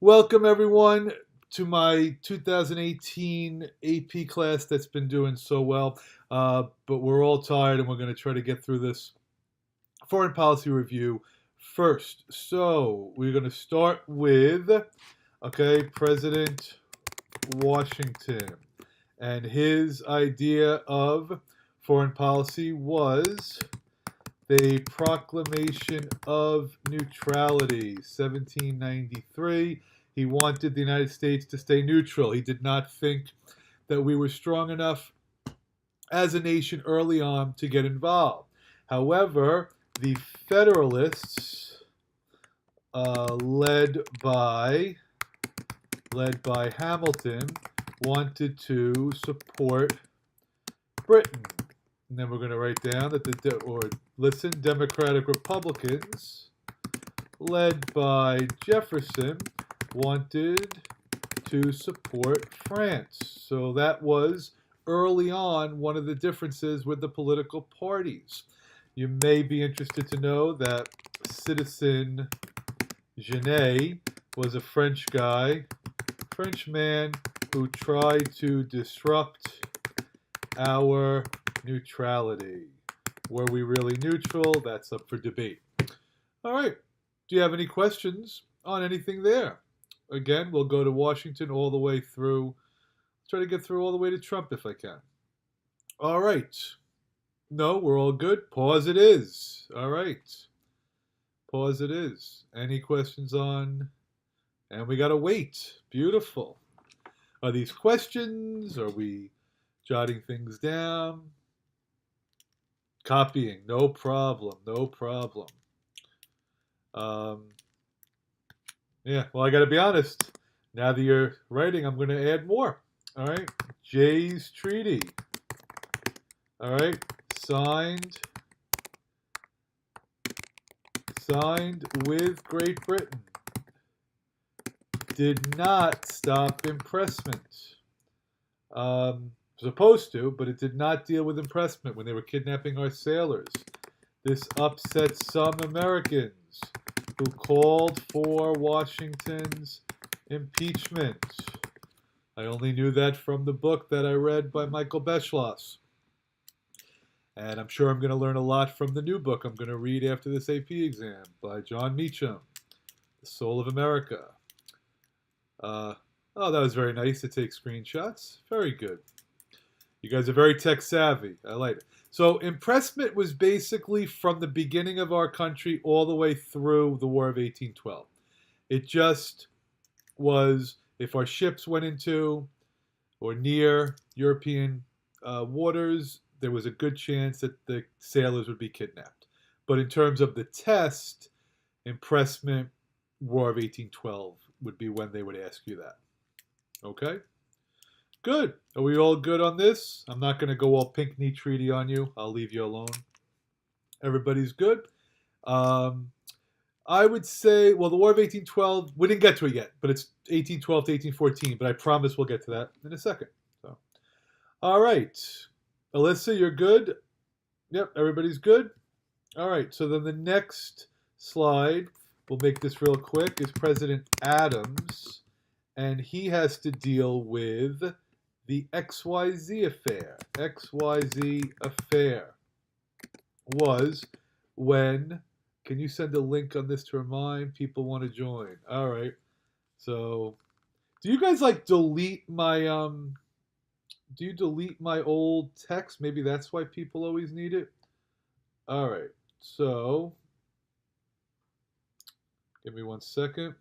Welcome, everyone, to my 2018 AP class that's been doing so well. But we're all tired and we're going to try to get through this foreign policy review first. So we're going to start with, President Washington. And his idea of foreign policy was the Proclamation of Neutrality, 1793. He wanted the United States to stay neutral. He did not think that we were strong enough as a nation early on to get involved. However, the Federalists, led by Hamilton, wanted to support Britain. And then we're going to write down that Democratic Republicans, led by Jefferson, wanted to support France. So that was early on one of the differences with the political parties. You may be interested to know that Citizen Genet was a Frenchman who tried to disrupt our neutrality. Were we really neutral? That's up for debate. All right. Do you have any questions on anything there? Again, we'll go to Washington all the way through. Try to get through all the way to Trump if I can. All right. No, we're all good. Pause it is. All right. Pause it is. Any questions on? And we got to wait. Beautiful. Are these questions? Are we jotting things down? Copying. No problem. No problem. Yeah, well, I got to be honest. Now that you're writing, I'm going to add more. All right. Jay's Treaty. All right. Signed with Great Britain. Did not stop impressment. Supposed to, but it did not deal with impressment when they were kidnapping our sailors. This upset some Americans who called for Washington's impeachment. I only knew that from the book that I read by Michael Beschloss. And I'm sure I'm going to learn a lot from the new book I'm going to read after this AP exam by John Meacham, The Soul of America. Oh, that was very nice to take screenshots. Very good. You guys are very tech savvy. I like it. So impressment was basically from the beginning of our country all the way through the War of 1812. It just was if our ships went into or near European waters, there was a good chance that the sailors would be kidnapped. But in terms of the test, impressment, War of 1812 would be when they would ask you that. Okay? Good. Are we all good on this? I'm not going to go all Pinckney Treaty on you. I'll leave you alone. Everybody's good? I would say, well, the War of 1812, we didn't get to it yet, but it's 1812 to 1814, but I promise we'll get to that in a second. So, all right. Alyssa, you're good? Yep, everybody's good? All right, so then the next slide, we'll make this real quick, is President Adams, and he has to deal with the XYZ Affair. XYZ Affair was when, can you send a link on this to remind people want to join? All right. So, do you guys like delete my, do you delete my old text? Maybe that's why people always need it. All right. So, give me 1 second.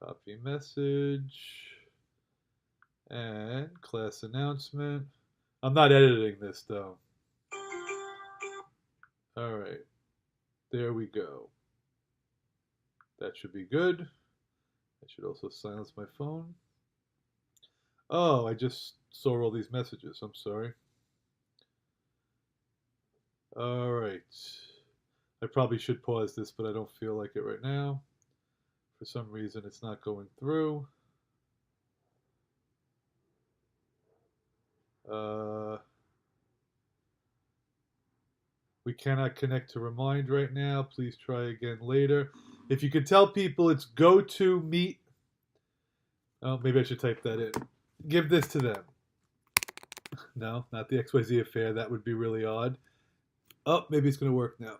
Copy message. And class announcement. I'm not editing this though. All right. There we go. That should be good. I should also silence my phone. Oh, I just saw all these messages. I'm sorry. All right. I probably should pause this, but I don't feel like it right now. For some reason, it's not going through. We cannot connect to Remind right now. Please try again later. If you could tell people it's GoToMeet Oh, maybe I should type that in. Give this to them. No, not the XYZ Affair. That would be really odd. Oh, maybe it's going to work now.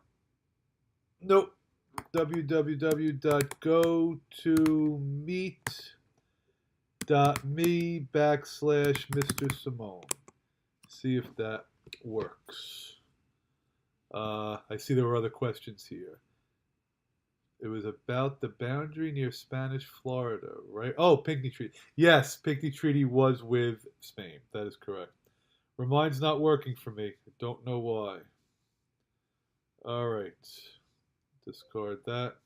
Nope. www.gotomeet.me/Mr. Simone. See if that works. I see there were other questions here. It was about the boundary near Spanish Florida, right? Oh, Pinckney Treaty. Yes, Pinckney Treaty was with Spain. That is correct. Remind's not working for me. I don't know why. All right. Discard that.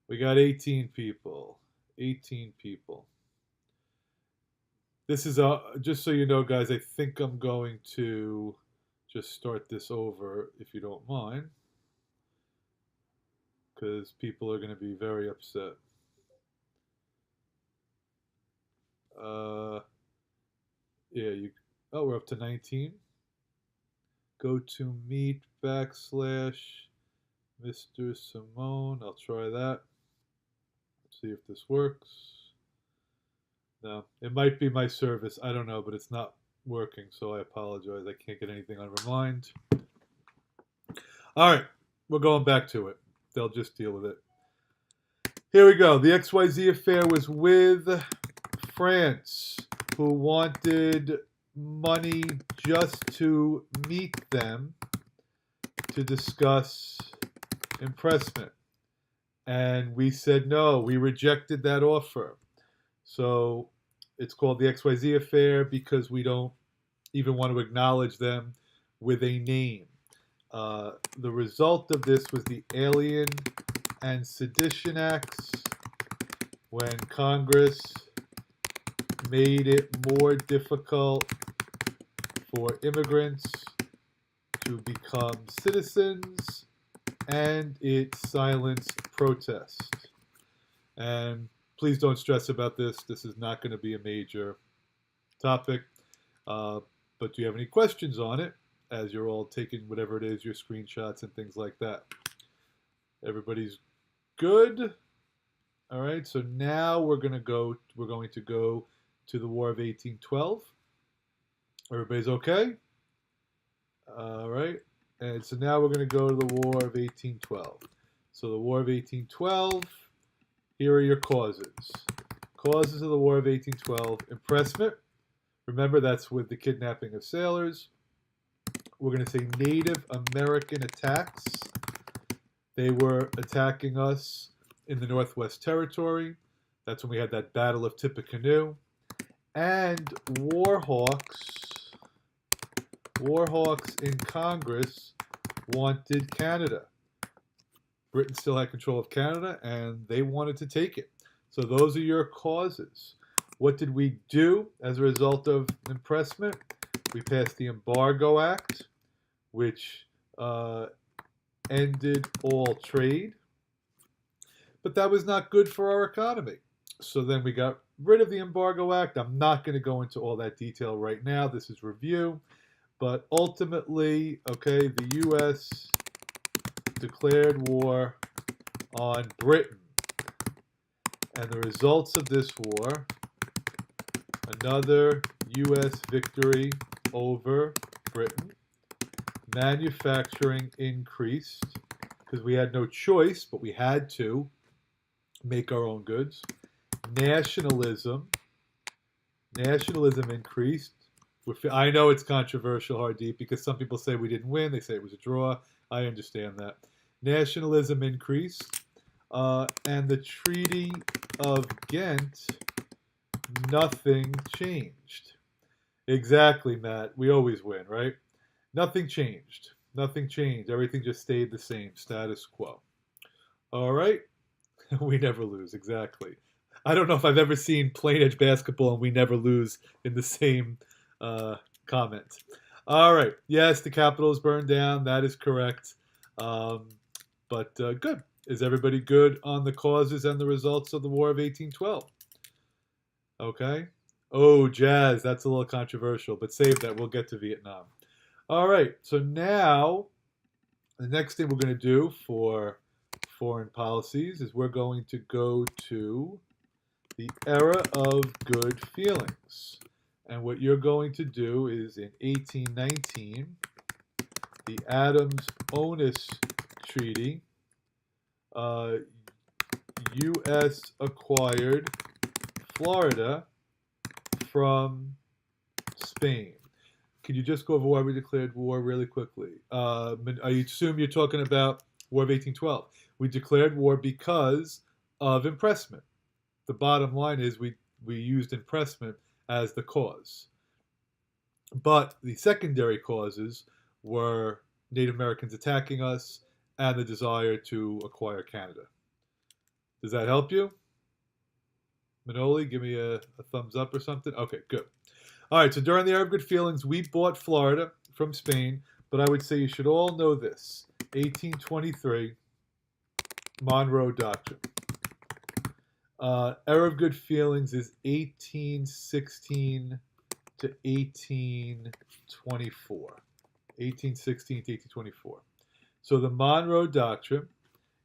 We got 18 people. 18 people. This is just so you know, guys, I think I'm going to just start this over if you don't mind, because people are going to be very upset. Yeah, oh, we're up to 19. Go to meet /Mr. Simone. I'll try that. See if this works. No, it might be my service. I don't know, but it's not working, so I apologize. I can't get anything on Remind. All right, we're going back to it. They'll just deal with it. Here we go. The XYZ Affair was with France, who wanted money just to meet them to discuss impressment. And we said no, we rejected that offer. So it's called the XYZ Affair because we don't even want to acknowledge them with a name. The result of this was the Alien and Sedition Acts, when Congress made it more difficult for immigrants to become citizens, and it silenced protest. And please don't stress about this. This is not going to be a major topic. But do you have any questions on it as you're all taking whatever it is, your screenshots and things like that? Everybody's good? All right, so now we're going to go to the War of 1812. Everybody's okay? All right. And so now we're going to go to the War of 1812. So the War of 1812, here are your causes. Causes of the War of 1812, impressment. Remember, that's with the kidnapping of sailors. We're going to say Native American attacks. They were attacking us in the Northwest Territory. That's when we had that Battle of Tippecanoe. And Warhawks in Congress wanted Canada. Britain still had control of Canada, and they wanted to take it. So those are your causes. What did we do as a result of impressment? We passed the Embargo Act, which ended all trade. But that was not good for our economy. So then we got rid of the Embargo Act. I'm not going to go into all that detail right now. This is review. But ultimately, okay, the U.S. declared war on Britain. And the results of this war, another U.S. victory over Britain. Manufacturing increased because we had no choice, but we had to make our own goods. Nationalism increased. I know it's controversial, Hardeep, because some people say we didn't win. They say it was a draw. I understand that. Nationalism increased. And the Treaty of Ghent, nothing changed. Exactly, Matt. We always win, right? Nothing changed. Nothing changed. Everything just stayed the same. Status quo. All right? We never lose. Exactly. I don't know if I've ever seen plain edge basketball and we never lose in the same comment. All right. Yes, the Capitol is burned down. That is correct. But good. Is everybody good on the causes and the results of the War of 1812? Okay. Oh, jazz. That's a little controversial, but save that. We'll get to Vietnam. All right. So now the next thing we're going to do for foreign policies is we're going to go to the era of good feelings. And what you're going to do is in 1819, the Adams-Onis Treaty, U.S. acquired Florida from Spain. Could you just go over why we declared war really quickly? I assume you're talking about War of 1812. We declared war because of impressment. The bottom line is we used impressment as the cause. But the secondary causes were Native Americans attacking us and the desire to acquire Canada. Does that help you? Manoli, give me a thumbs up or something. Okay, good. All right, so during the Era of Good Feelings, we bought Florida from Spain, but I would say you should all know this. 1823, Monroe Doctrine. Era of Good Feelings is 1816 to 1824. 1816 to 1824. So the Monroe Doctrine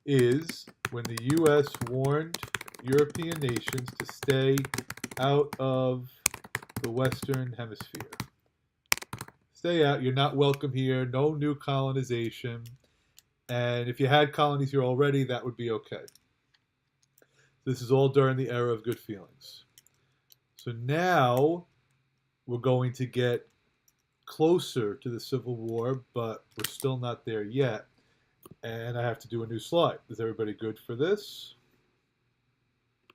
is when the U.S. warned European nations to stay out of the Western Hemisphere. Stay out. You're not welcome here. No new colonization. And if you had colonies here already, that would be okay. This is all during the Era of Good Feelings. So now we're going to get closer to the Civil War, but we're still not there yet. And I have to do a new slide. Is everybody good for this?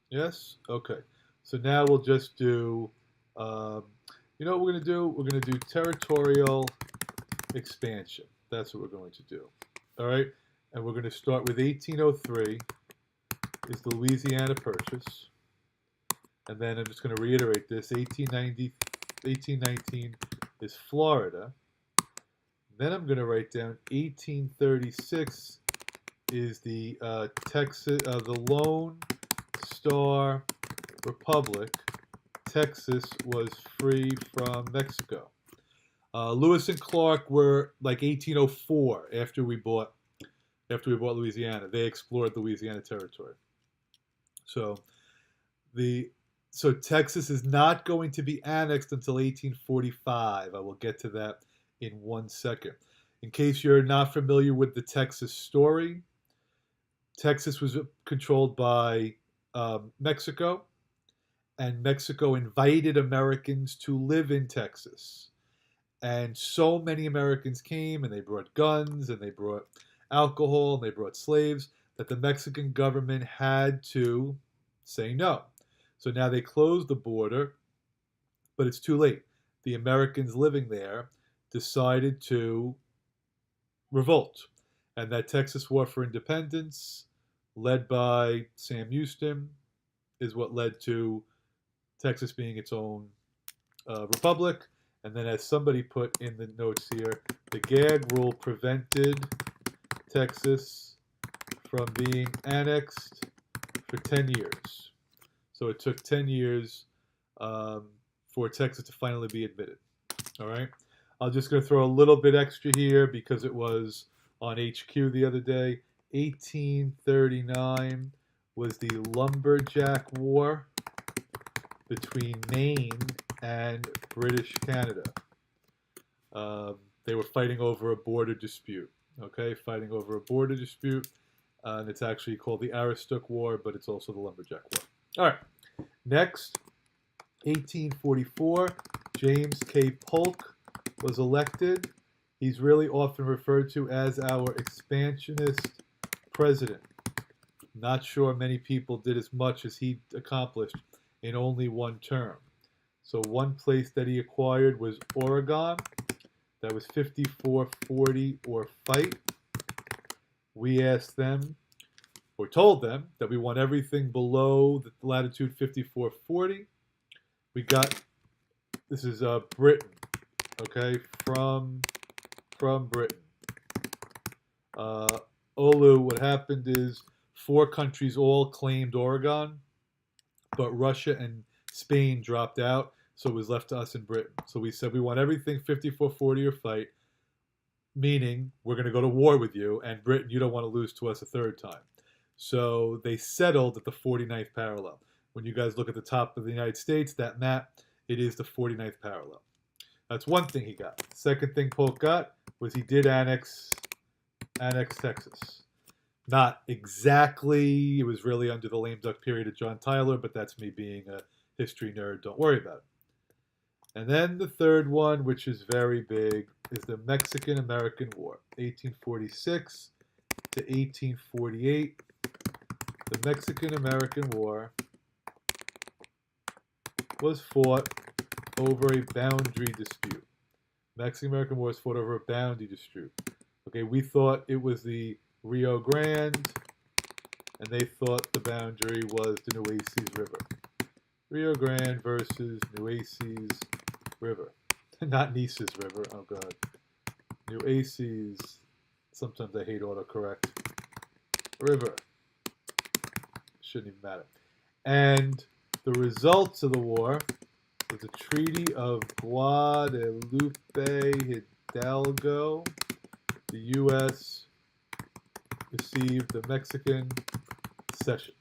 Yes? Okay. So now we'll just do, you know what we're going to do? We're going to do territorial expansion. That's what we're going to do. All right? And we're going to start with 1803 is the Louisiana Purchase. And then I'm just going to reiterate this. 1819 is Florida. Then I'm going to write down 1836 is the the Lone Star Republic. Texas was free from Mexico. Lewis and Clark were like 1804 after we bought Louisiana. They explored Louisiana territory. So Texas is not going to be annexed until 1845. I will get to that in 1 second. In case you're not familiar with the Texas story, Texas was controlled by Mexico, and Mexico invited Americans to live in Texas. And so many Americans came, and they brought guns, and they brought alcohol, and they brought slaves, that the Mexican government had to say no. So now they closed the border, but it's too late. The Americans living there decided to revolt. And that Texas War for Independence, led by Sam Houston, is what led to Texas being its own republic. And then as somebody put in the notes here, the gag rule prevented Texas from being annexed for 10 years. So it took 10 years for Texas to finally be admitted. All right. I'm just going to throw a little bit extra here because it was on HQ the other day. 1839 was the Lumberjack War between Maine and British Canada. They were fighting over a border dispute. Okay, fighting over a border dispute. And it's actually called the Aroostook War, but it's also the Lumberjack War. All right. Next, 1844, James K. Polk was elected. He's really often referred to as our expansionist president. Not sure many people did as much as he accomplished in only one term. So one place that he acquired was Oregon. That was 5440 or fight. We asked them, or told them, that we want everything below the latitude 5440. We got, this is Britain, okay, from Britain. Olu, what happened is 4 countries all claimed Oregon, but Russia and Spain dropped out, so it was left to us in Britain. So we said we want everything 5440 or fight, meaning we're going to go to war with you, and Britain, you don't want to lose to us a third time. So they settled at the 49th parallel. When you guys look at the top of the United States, that map, it is the 49th parallel. That's one thing he got. Second thing Polk got was he did annex Texas. Not exactly. It was really under the lame duck period of John Tyler, but that's me being a history nerd. Don't worry about it. And then the third one, which is very big, is the Mexican-American War, 1846 to 1848. The Mexican-American War was fought over a boundary dispute. Mexican-American War was fought over a boundary dispute. Okay, we thought it was the Rio Grande, and they thought the boundary was the Nueces River. Rio Grande versus Nueces River. Not Nice's River, oh god. Nueces, sometimes I hate autocorrect. River. Shouldn't even matter. And the results of the war was the Treaty of Guadalupe Hidalgo. The U.S. received the Mexican cession.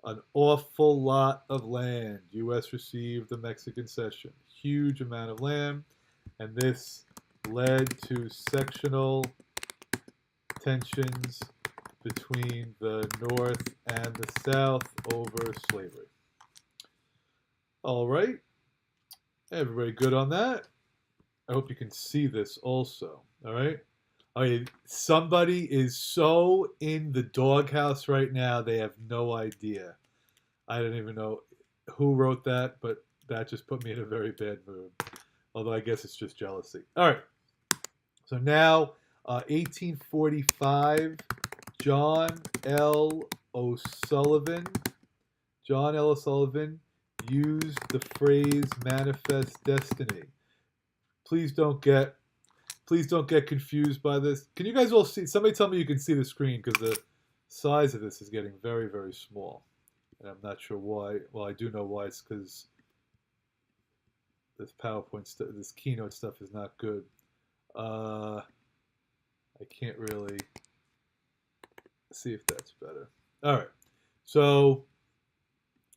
An awful lot of land. U.S. received the Mexican cession. Huge amount of land. And this led to sectional tensions between the North and the South over slavery. All right. Everybody good on that? I hope you can see this also. All right. Okay, somebody is so in the doghouse right now, they have no idea. I don't even know who wrote that, but that just put me in a very bad mood. Although I guess it's just jealousy. All right. So now, 1845, John L. O'Sullivan used the phrase manifest destiny. Please don't get confused by this. Can you guys all see? Somebody tell me you can see the screen, because the size of this is getting very, very small. And I'm not sure why. Well, I do know why. It's because this PowerPoint stuff, this Keynote stuff is not good. I can't really see if that's better. All right. So,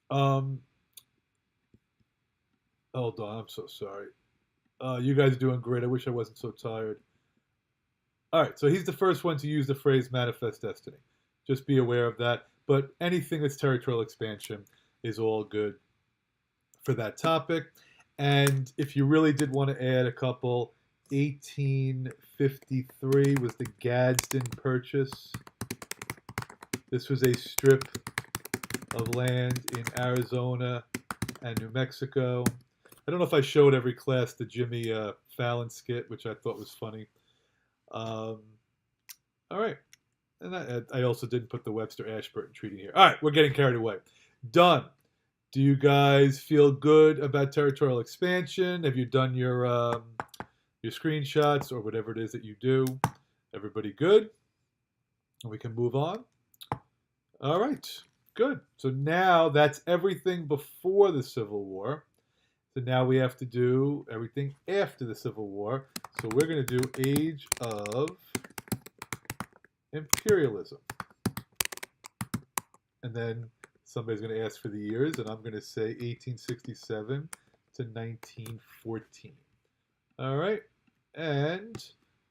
hold on. I'm so sorry. You guys are doing great. I wish I wasn't so tired. All right, so he's the first one to use the phrase manifest destiny. Just be aware of that. But anything that's territorial expansion is all good for that topic. And if you really did want to add a couple, 1853 was the Gadsden Purchase. This was a strip of land in Arizona and New Mexico. I don't know if I showed every class the Jimmy Fallon skit, which I thought was funny. All right. And I also didn't put the Webster-Ashburton Treaty here. All right, we're getting carried away. Done. Do you guys feel good about territorial expansion? Have you done your screenshots or whatever it is that you do? Everybody good? And we can move on. All right, good. So now that's everything before the Civil War. So now we have to do everything after the Civil War. So we're going to do Age of Imperialism. And then somebody's going to ask for the years, and I'm going to say 1867 to 1914. All right, and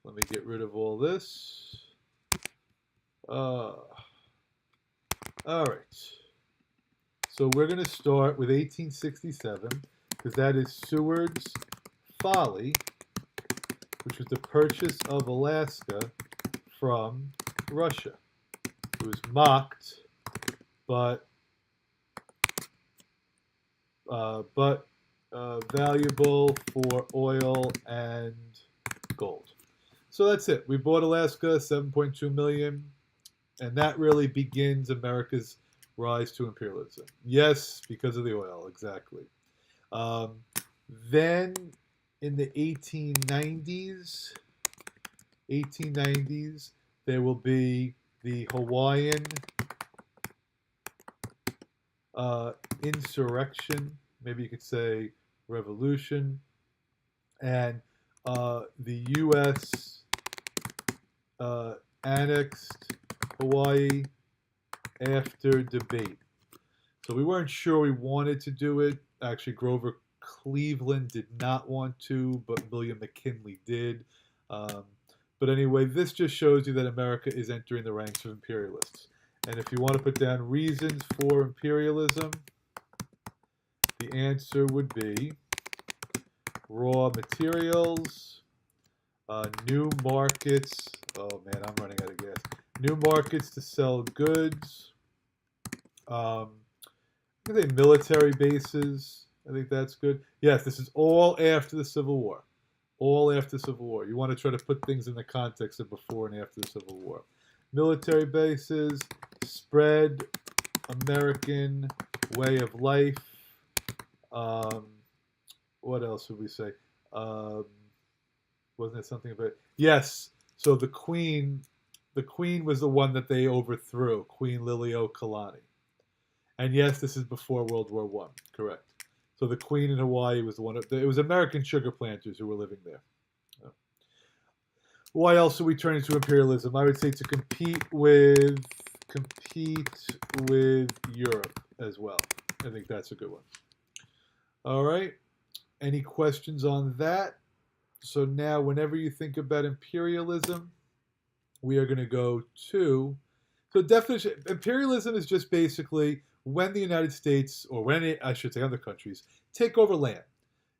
let me get rid of all this. All right, so we're going to start with 1867, because that is Seward's Folly, which was the purchase of Alaska from Russia. It was mocked, but valuable for oil and gold. So that's it. We bought Alaska, 7.2 million, and that really begins America's rise to imperialism. Yes, because of the oil, exactly. Then in the 1890s, there will be the Hawaiian insurrection, maybe you could say revolution, and the U.S. Annexed Hawaii after debate. So we weren't sure we wanted to do it. Actually, Grover Cleveland did not want to, but William McKinley did. Um, but anyway, this just shows you that America is entering the ranks of imperialists. And if you want to put down reasons for imperialism, the answer would be raw materials, new markets. Oh man, I'm running out of gas. New markets to sell goods. I think military bases. I think that's good. Yes, this is all after the Civil War. All after the Civil War. You want to try to put things in the context of before and after the Civil War. Military bases, spread American way of life. What else would we say? Wasn't it something about? Yes. So the Queen was the one that they overthrew, Queen Liliuokalani. And yes, this is before World War I. Correct. So the Queen in Hawaii was the one. It was American sugar planters who were living there. Why else are we turning to imperialism? I would say to compete with Europe as well. I think that's a good one. All right. Any questions on that? So now, whenever you think about imperialism, we are going to go to. So definition: imperialism is just basically when the United States, or when I should say other countries, take over land.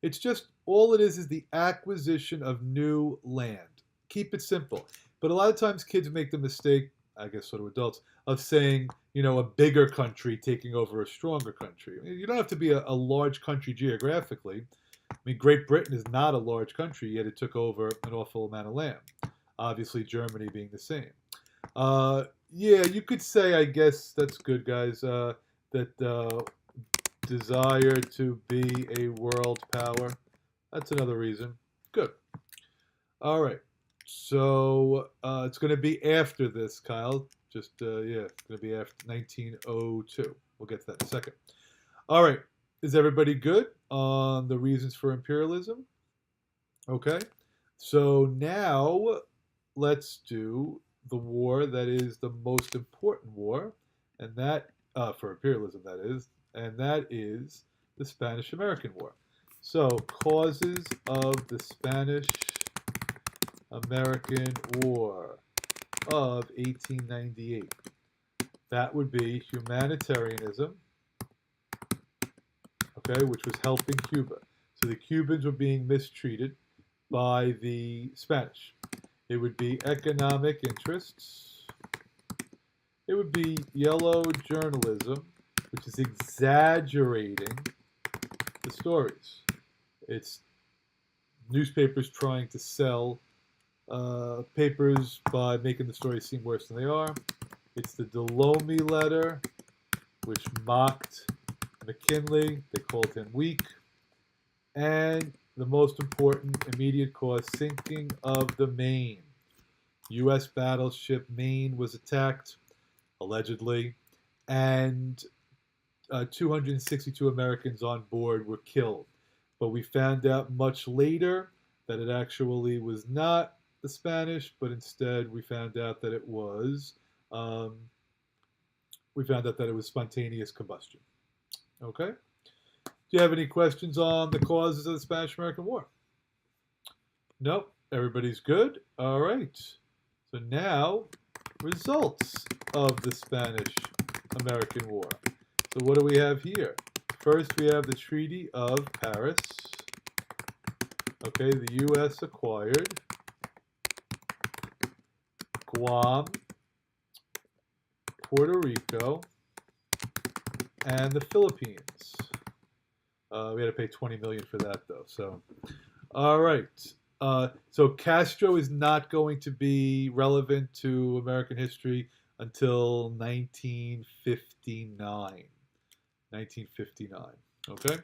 It's just all it is the acquisition of new land. Keep it simple. But a lot of times kids make the mistake, I guess sort of adults, of saying, a bigger country taking over a stronger country. I mean, you don't have to be a large country geographically. I mean, Great Britain is not a large country, yet it took over an awful amount of land. Obviously, Germany being the same. Yeah, you could say, I guess, that's good, guys, that desire to be a world power. That's another reason. Good. All right. So it's going to be after this, Kyle. Just, yeah, it's going to be after 1902. We'll get to that in a second. All right. Is everybody good on the reasons for imperialism? Okay. So now let's do the war that is the most important war, and that, for imperialism, that is, and that is the Spanish-American War. So, causes of the Spanish-American War of 1898. That would be humanitarianism, okay, which was helping Cuba. So the Cubans were being mistreated by the Spanish. It would be economic interests. It would be yellow journalism, which is exaggerating the stories. It's newspapers trying to sell papers by making the stories seem worse than they are. It's the Delaunay letter, which mocked McKinley. They called him weak. And the most important immediate cause, sinking of the Maine. U.S. battleship Maine was attacked, allegedly, and 262 Americans on board were killed. But we found out much later that it actually was not the Spanish, but instead we found out that it was spontaneous combustion. Okay? Do you have any questions on the causes of the Spanish-American War? Nope. Everybody's good? All right. So now, results of the Spanish-American War. So what do we have here? First, we have the Treaty of Paris. Okay, the U.S. acquired Guam, Puerto Rico, and the Philippines. We had to pay $20 million for that, though. So, all right. So Castro is not going to be relevant to American history until 1959. 1959. Okay.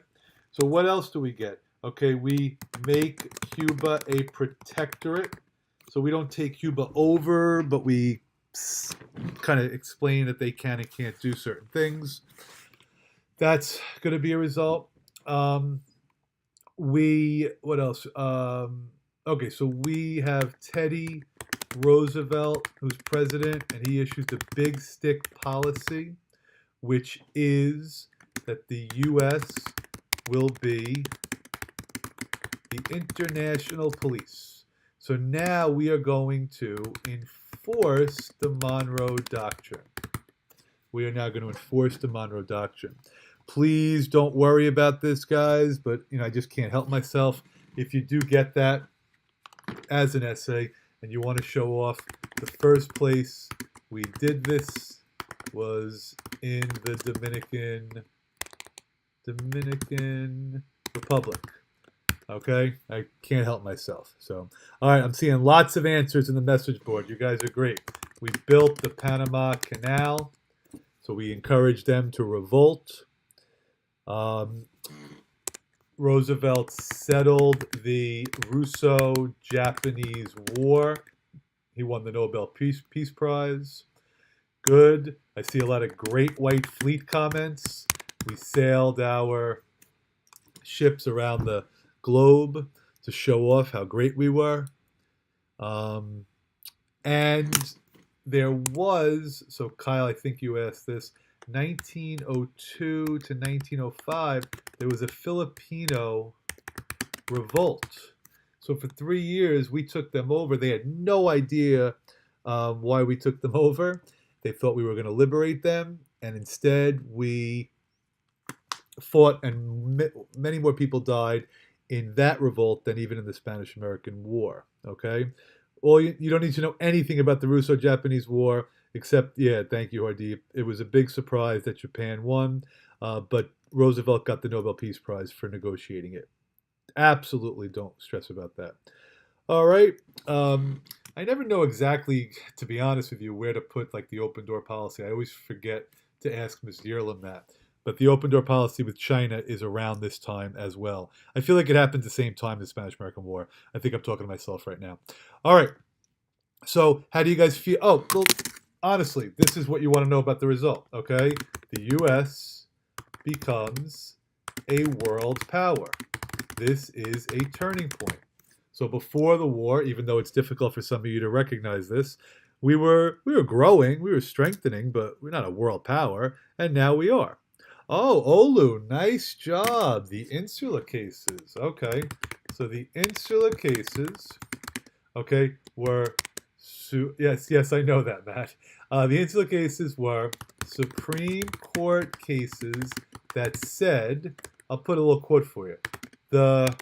So what else do we get? Okay, we make Cuba a protectorate. So we don't take Cuba over, but we kind of explain that they can and can't do certain things. That's going to be a result. What else? Okay, so we have Teddy Roosevelt, who's president, and he issues the Big Stick policy, which is that the U.S. will be the international police. So now we are going to enforce the Monroe Doctrine. We are now going to enforce the Monroe Doctrine. Please don't worry about this, guys, but I just can't help myself. If you do get that as an essay and you want to show off, the first place we did this was in the Dominican Republic. Okay, I can't help myself. So, all right, I'm seeing lots of answers in the message board. You guys are great. We built the Panama Canal, so we encouraged them to revolt. Roosevelt settled the Russo-Japanese War. He won the Nobel Peace Prize. Good. I see a lot of Great White Fleet comments. We sailed our ships around the globe to show off how great we were. And there was, so Kyle, I think you asked this, 1902 to 1905, there was a Filipino revolt. So for 3 years, we took them over. They had no idea why we took them over. They thought we were going to liberate them, and instead we fought, and many more people died in that revolt than even in the Spanish-American War. Okay, well, you don't need to know anything about the Russo-Japanese War, except, yeah, thank you, Hardeep. It was a big surprise that Japan won, but Roosevelt got the Nobel Peace Prize for negotiating it. Absolutely don't stress about that. All right. I never know exactly, to be honest with you, where to put like the open door policy. I always forget to ask Ms. Yearlam that. But the open door policy with China is around this time as well. I feel like it happened at the same time as the Spanish-American War. I think I'm talking to myself right now. All right. So how do you guys feel? Oh, well, honestly, this is what you want to know about the result, okay? The U.S. becomes a world power. This is a turning point. So before the war, even though it's difficult for some of you to recognize this, we were growing, we were strengthening, but we're not a world power, and now we are. Oh, Olu, nice job. The insular cases. Okay, so the insular cases, okay, were, yes, I know that, Matt. The insular cases were Supreme Court cases that said, I'll put a little quote for you, the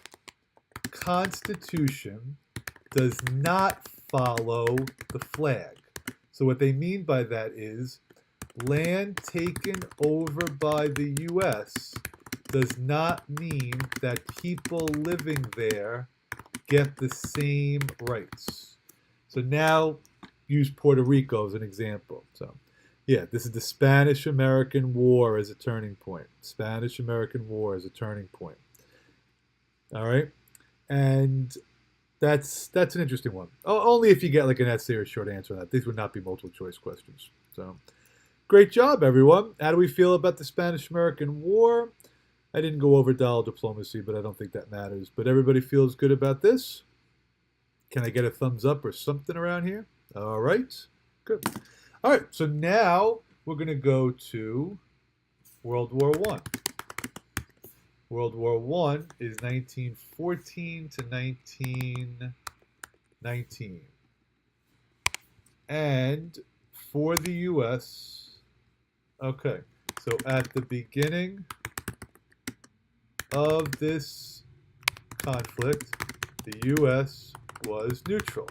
Constitution does not follow the flag. So what they mean by that is land taken over by the U.S. does not mean that people living there get the same rights. So now use Puerto Rico as an example. So yeah, this is the Spanish-American War as a turning point. Spanish-American War as a turning point. All right? And that's an interesting one. Only if you get like an essay or a short answer on that. These would not be multiple choice questions. So great job, everyone. How do we feel about the Spanish-American War? I didn't go over dollar diplomacy, but I don't think that matters. But everybody feels good about this? Can I get a thumbs up or something around here? All right. Good. All right. So now we're going to go to World War I. World War I is 1914 to 1919. And for the U.S., okay, so at the beginning of this conflict, the U.S. was neutral.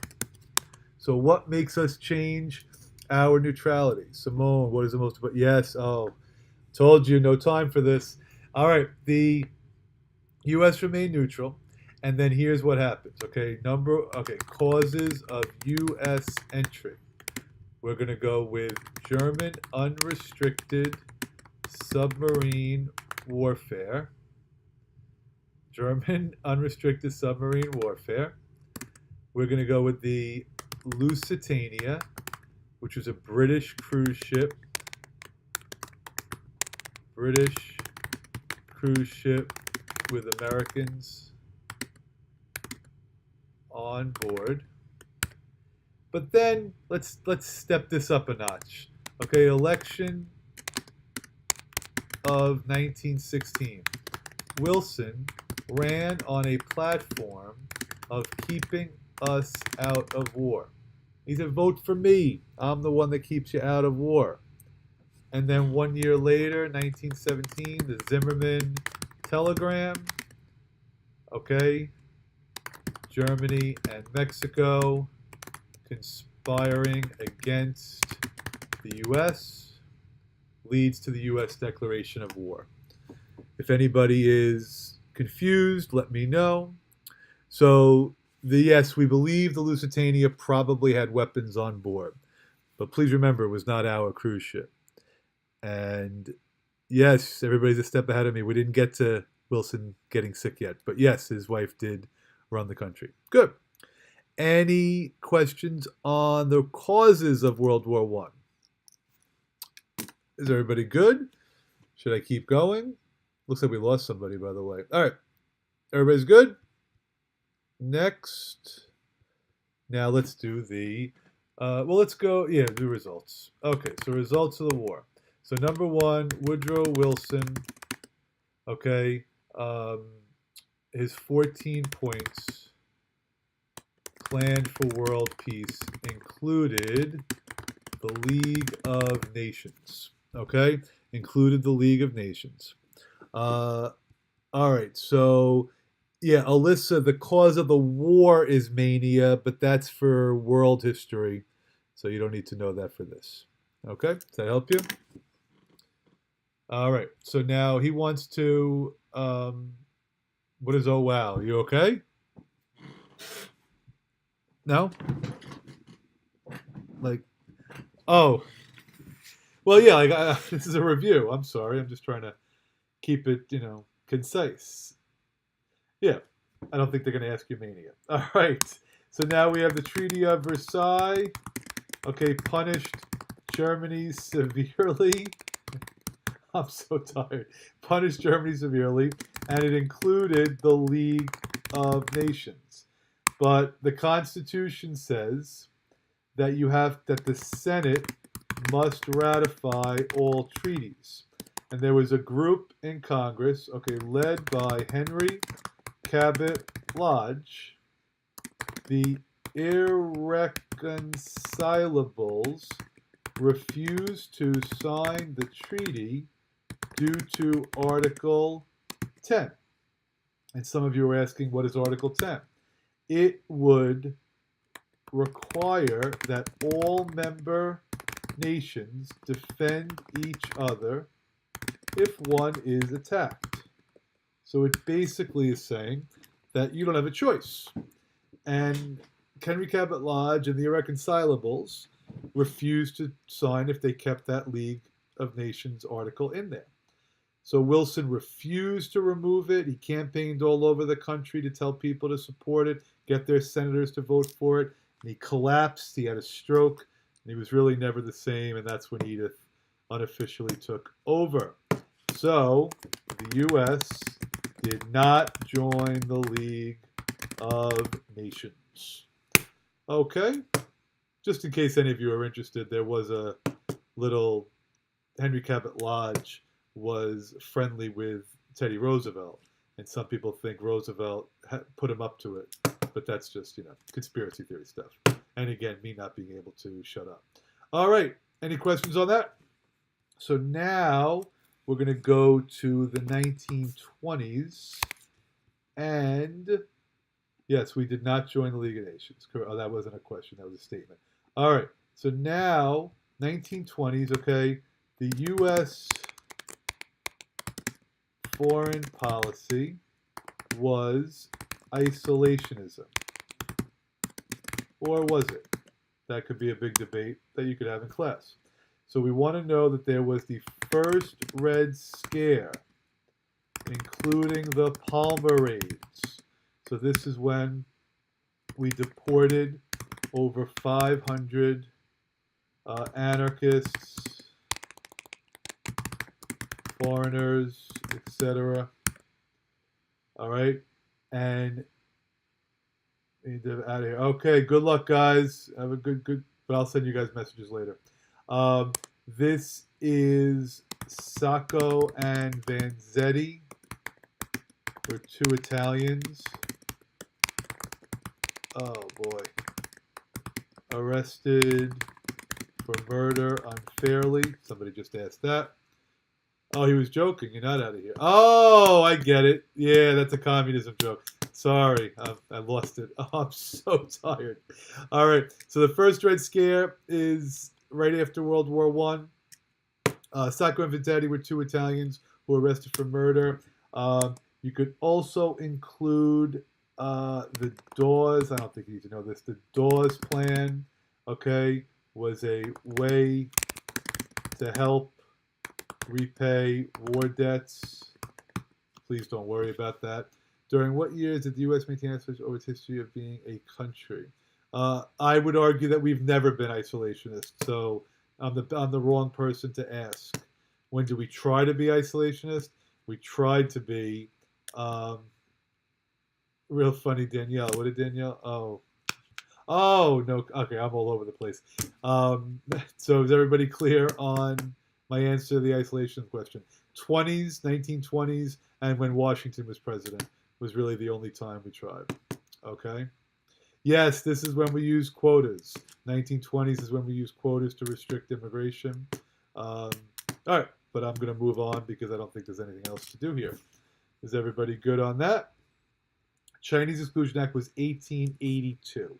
So what makes us change our neutrality? Simone, what is the most important? Yes, oh, told you, no time for this. All right, the U.S. remained neutral, and then here's what happens. Okay, causes of U.S. entry. We're going to go with German unrestricted submarine warfare. German unrestricted submarine warfare. We're going to go with the Lusitania, which was a British cruise ship. British cruise ship with Americans on board. But then let's step this up a notch. Okay, election of 1916, Wilson ran on a platform of keeping us out of war. He said, vote for me. I'm the one that keeps you out of war. And then 1 year later, 1917, the Zimmerman telegram. Okay. Germany and Mexico conspiring against the U.S. leads to the U.S. declaration of war. If anybody is confused, let me know. So, yes, we believe the Lusitania probably had weapons on board. But please remember, it was not our cruise ship. And yes, everybody's a step ahead of me. We didn't get to Wilson getting sick yet. But yes, his wife did run the country. Good. Any questions on the causes of World War I? Is everybody good? Should I keep going? Looks like we lost somebody, by the way. All right. Everybody's good? Next. Now let's do the, let's go, do results. Okay, so results of the war. So number one, Woodrow Wilson, okay, his 14 points planned for world peace included the League of Nations, okay? Included the League of Nations. All right, so, yeah, Alyssa, the cause of the war is mania, but that's for world history, so you don't need to know that for this. Okay, does that help you? All right, so now he wants to, what is, oh wow, you okay? No? Like, oh. Well, yeah, like, this is a review. I'm sorry, I'm just trying to keep it, concise. Yeah, I don't think they're going to ask you mania. All right, so now we have the Treaty of Versailles. Okay, punished Germany severely. I'm so tired. Punished Germany severely, and it included the League of Nations. But the Constitution says that that the Senate must ratify all treaties. And there was a group in Congress, okay, led by Henry Cabot Lodge. The irreconcilables refused to sign the treaty due to Article 10. And some of you are asking, what is Article 10? It would require that all member nations defend each other if one is attacked. So it basically is saying that you don't have a choice. And Henry Cabot Lodge and the Irreconcilables refused to sign if they kept that League of Nations article in there. So Wilson refused to remove it. He campaigned all over the country to tell people to support it, get their senators to vote for it. And he collapsed. He had a stroke. And he was really never the same. And that's when Edith unofficially took over. So the U.S. did not join the League of Nations. Okay. Just in case any of you are interested, there was a little Henry Cabot Lodge was friendly with Teddy Roosevelt, and some people think Roosevelt put him up to it, but that's just, conspiracy theory stuff. And again, me not being able to shut up. All right, any questions on that? So now we're going to go to the 1920s, and yes, we did not join the League of Nations. Oh, that wasn't a question, that was a statement. All right, so now, 1920s, okay, the U.S. foreign policy was isolationism. Or was it? That could be a big debate that you could have in class. So we want to know that there was the first Red Scare, including the Palmer raids. So this is when we deported over 500 anarchists, foreigners, etc. All right, and we need to out of here. Okay, good luck, guys. Have a good. But I'll send you guys messages later. This is Sacco and Vanzetti were two Italians. Oh boy. Arrested for murder unfairly. Somebody just asked that. Oh, he was joking. You're not out of here. Oh, I get it. Yeah, that's a communism joke. Sorry, I lost it. Oh, I'm so tired. All right, so the first Red Scare is right after World War I. Sacco and Vanzetti were two Italians who were arrested for murder. You could also include the Dawes. I don't think you need to know this. The Dawes Plan, okay, was a way to help repay war debts. Please don't worry about that. During what years did the U.S. maintain isolation over its history of being a country? I would argue that we've never been isolationist, so I'm the wrong person to ask. When did we try to be isolationist? We tried to be. Real funny, Danielle. What did Danielle? Oh no. Okay, I'm all over the place. So is everybody clear on my answer to the isolation question? 20s, 1920s, and when Washington was president was really the only time we tried. Okay. Yes, this is when we used quotas. 1920s is when we used quotas to restrict immigration. All right, but I'm going to move on because I don't think there's anything else to do here. Is everybody good on that? Chinese Exclusion Act was 1882.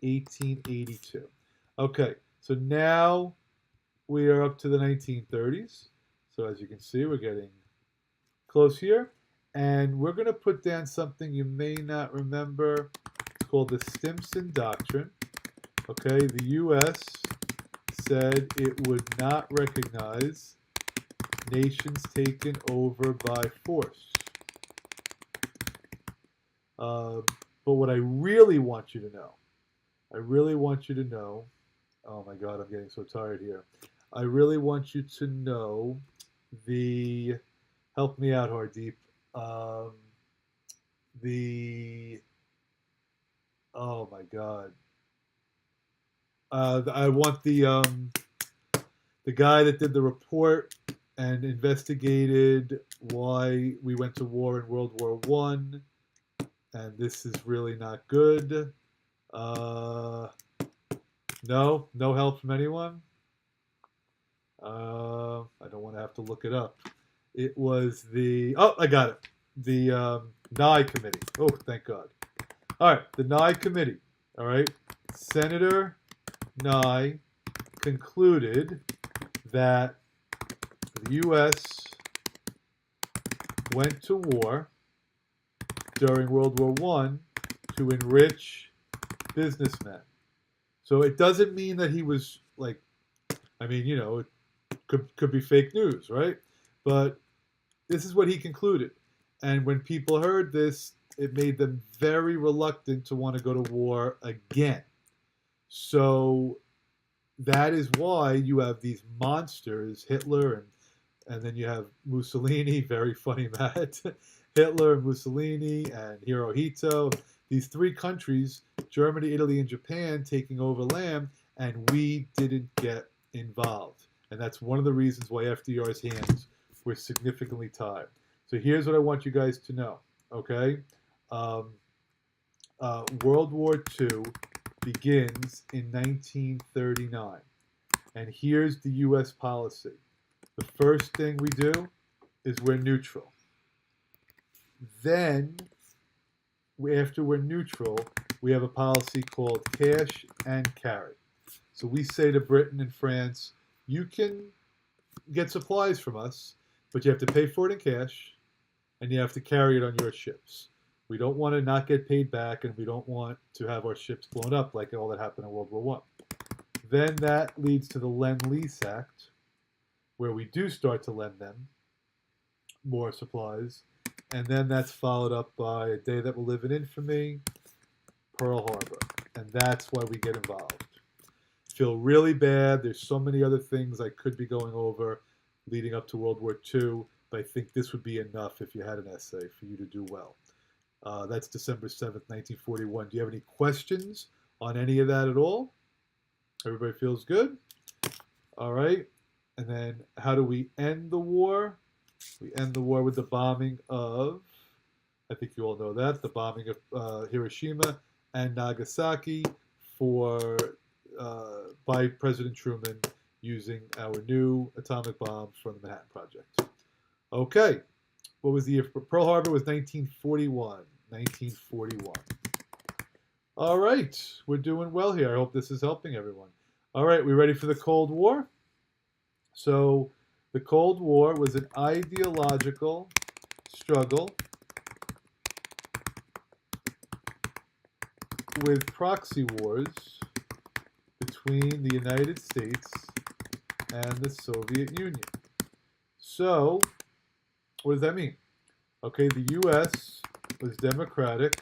1882. Okay, so now we are up to the 1930s. So as you can see, we're getting close here. And we're going to put down something you may not remember. It's called the Simpson Doctrine. Okay, the U.S. said it would not recognize nations taken over by force. But what I really want you to know, oh my God, I'm getting so tired here. I really want you to know help me out, Hardeep. Oh my God. I want the guy that did the report and investigated why we went to war in World War I. And this is really not good. No help from anyone. I don't want to have to look it up. It was I got it. The Nye Committee. Oh, thank God. All right, the Nye Committee. All right, Senator Nye concluded that the U.S. went to war during World War I to enrich businessmen. So it doesn't mean that he was like, it could be fake news, right? But this is what he concluded. And when people heard this, it made them very reluctant to want to go to war again. So that is why you have these monsters, Hitler, and then you have Mussolini, very funny, Matt. Hitler, Mussolini, and Hirohito, these three countries, Germany, Italy, and Japan, taking over land, and we didn't get involved. And that's one of the reasons why FDR's hands were significantly tied. So here's what I want you guys to know, okay? World War II begins in 1939. And here's the U.S. policy. The first thing we do is we're neutral. Then, after we're neutral, we have a policy called cash and carry. So we say to Britain and France, you can get supplies from us, but you have to pay for it in cash, and you have to carry it on your ships. We don't want to not get paid back, and we don't want to have our ships blown up like all that happened in World War I. Then that leads to the Lend-Lease Act, where we do start to lend them more supplies. And then that's followed up by A Day That Will Live in Infamy, Pearl Harbor. And that's why we get involved. Feel really bad. There's so many other things I could be going over leading up to World War II, but I think this would be enough if you had an essay for you to do well. That's December 7th, 1941. Do you have any questions on any of that at all? Everybody feels good? All right. And then how do we end the war? We end the war with the bombing of, I think you all know that, the bombing of Hiroshima and Nagasaki by President Truman using our new atomic bombs from the Manhattan Project. Okay, what was the year? Pearl Harbor was 1941. 1941. All right, we're doing well here. I hope this is helping everyone. All right, we ready for the Cold War? So the Cold War was an ideological struggle with proxy wars between the United States and the Soviet Union. So, what does that mean? Okay, the U.S. was democratic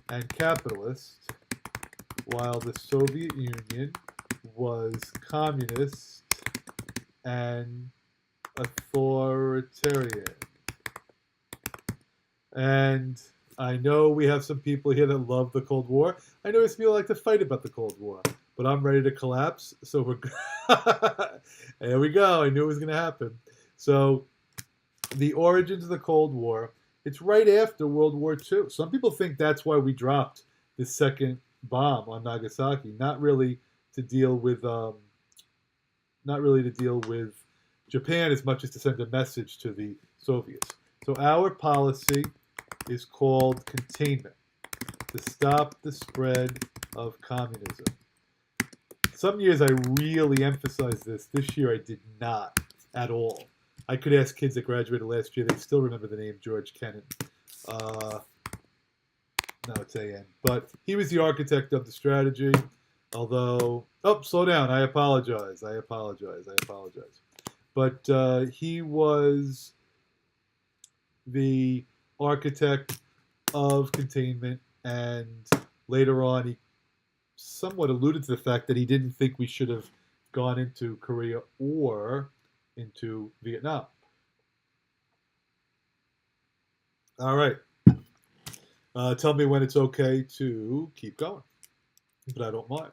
and capitalist, while the Soviet Union was communist and authoritarian. And I know we have some people here that love the Cold War. I know some people like to fight about the Cold War, but I'm ready to collapse. So there we go. I knew it was going to happen. So the origins of the Cold War, it's right after World War II. Some people think that's why we dropped the second bomb on Nagasaki, not really to deal with Japan as much as to send a message to the Soviets. So our policy is called containment, to stop the spread of communism. Some years I really emphasized this. This year I did not at all. I could ask kids that graduated last year, they still remember the name George Kennan. No, it's A.N. But he was the architect of the strategy, although, slow down, I apologize. But he was the architect of containment, and later on he somewhat alluded to the fact that he didn't think we should have gone into Korea or into Vietnam. All right. Tell me when it's okay to keep going, but I don't mind.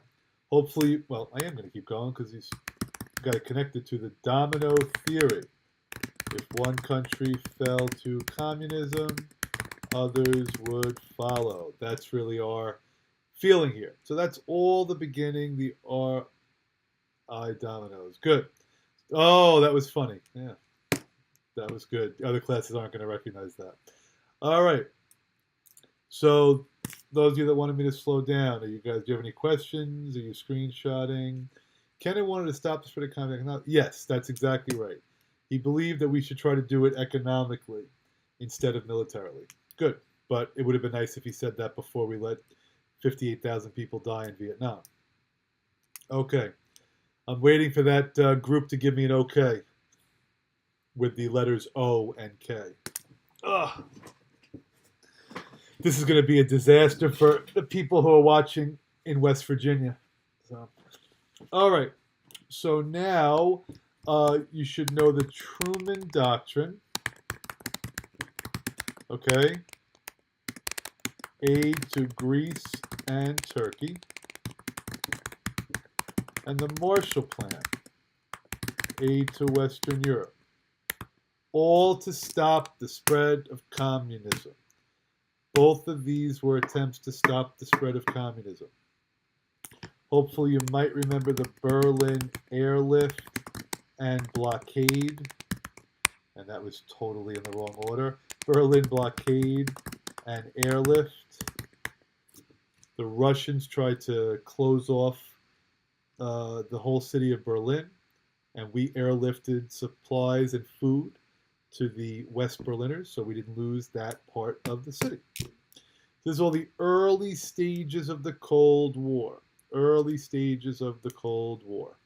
Hopefully, well, I am going to keep going because he's got it connected to the domino theory. If one country fell to communism, others would follow. That's really our feeling here. So that's all the beginning, the R-I dominoes. Good. Oh, that was funny. Yeah, that was good. Other classes aren't going to recognize that. All right. So those of you that wanted me to slow down, do you have any questions? Are you screenshotting? Kennan wanted to stop the spread of communism. Yes, that's exactly right. He believed that we should try to do it economically instead of militarily. Good, but it would have been nice if he said that before we let 58,000 people die in Vietnam. Okay, I'm waiting for that group to give me an okay with the letters O and K. Ugh. This is going to be a disaster for the people who are watching in West Virginia. So, all right, so now you should know the Truman Doctrine. Okay. Aid to Greece and Turkey. And the Marshall Plan. Aid to Western Europe. All to stop the spread of communism. Both of these were attempts to stop the spread of communism. Hopefully you might remember the Berlin airlift and blockade. And that was totally in the wrong order. Berlin blockade and airlift. The Russians tried to close off the whole city of Berlin, and we airlifted supplies and food to the West Berliners, so we didn't lose that part of the city. This is all the early stages of the Cold War. Early stages of the Cold War.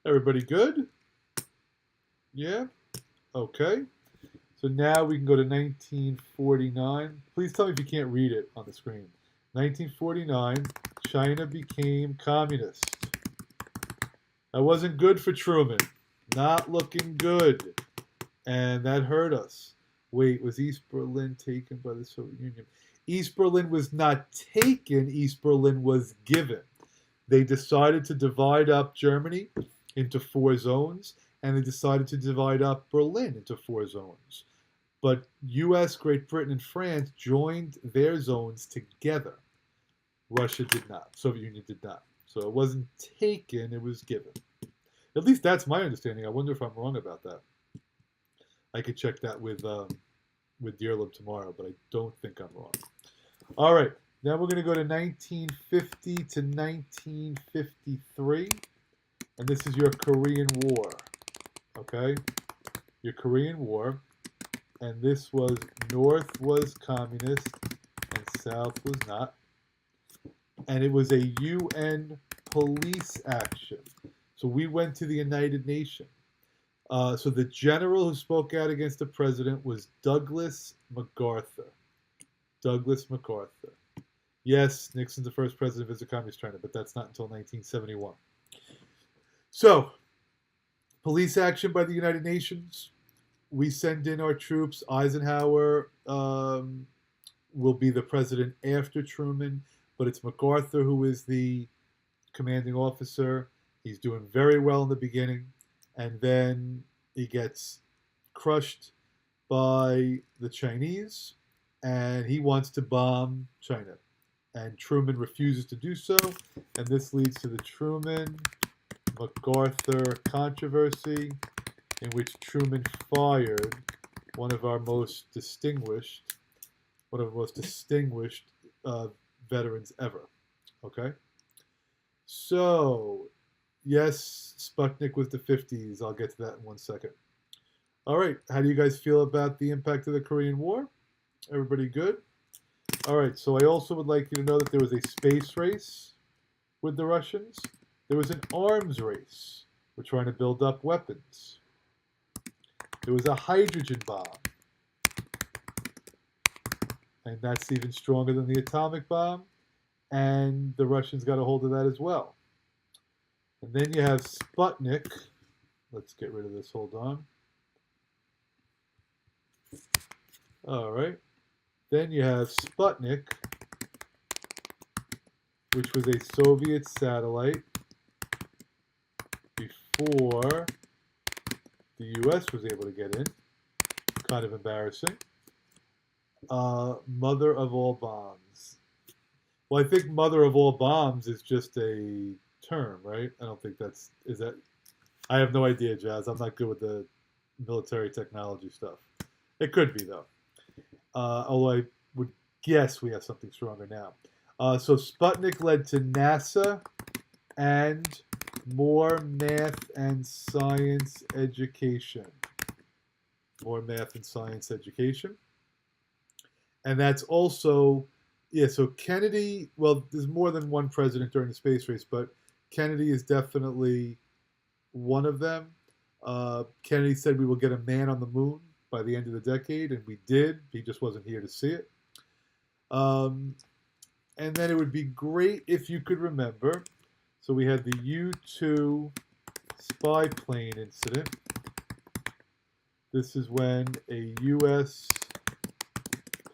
Everybody good? Yeah? Okay. So now we can go to 1949. Please tell me if you can't read it on the screen. 1949, China became communist. That wasn't good for Truman. Not looking good. And that hurt us. Wait, was East Berlin taken by the Soviet Union? East Berlin was not taken. East Berlin was given. They decided to divide up Germany into 4 zones, and they decided to divide up Berlin into 4 zones. But US, Great Britain, and France joined their zones together. Russia did not. Soviet Union did not. So it wasn't taken, it was given. At least that's my understanding. I wonder if I'm wrong about that. I could check that with Dearlib tomorrow, but I don't think I'm wrong. All right, now we're going to go to 1950 to 1953, and this is your Korean War, okay? Your Korean War, and this was North was communist and South was not, and it was a UN police action. So we went to the United Nations. So the general who spoke out against the president was Douglas MacArthur. Douglas MacArthur. Yes, Nixon's the first president to visit Communist China, but that's not until 1971. So, police action by the United Nations. We send in our troops. Eisenhower will be the president after Truman, but it's MacArthur who is the commanding officer. He's doing very well in the beginning, and then he gets crushed by the Chinese, and he wants to bomb China. And Truman refuses to do so, and this leads to the Truman-MacArthur controversy, in which Truman fired one of our most distinguished veterans ever. Okay? So, yes, Sputnik was the 50s. I'll get to that in 1 second. All right, how do you guys feel about the impact of the Korean War? Everybody good? All right, so I also would like you to know that there was a space race with the Russians. There was an arms race. We're trying to build up weapons. There was a hydrogen bomb. And that's even stronger than the atomic bomb. And the Russians got a hold of that as well. And then you have Sputnik. Let's get rid of this. Hold on. All right. Then you have Sputnik, which was a Soviet satellite before the US was able to get in. Kind of embarrassing. Mother of all bombs. Well, I think mother of all bombs is just a term, right? I don't think is that? I have no idea, Jazz. I'm not good with the military technology stuff. It could be, though. Although I would guess we have something stronger now. So Sputnik led to NASA and more math and science education. More math and science education. And that's also, yeah, so Kennedy, well, there's more than one president during the space race, but Kennedy is definitely one of them. Kennedy said we will get a man on the moon by the end of the decade, and we did. He just wasn't here to see it. And then it would be great if you could remember. So we had the U-2 spy plane incident. This is when a U.S.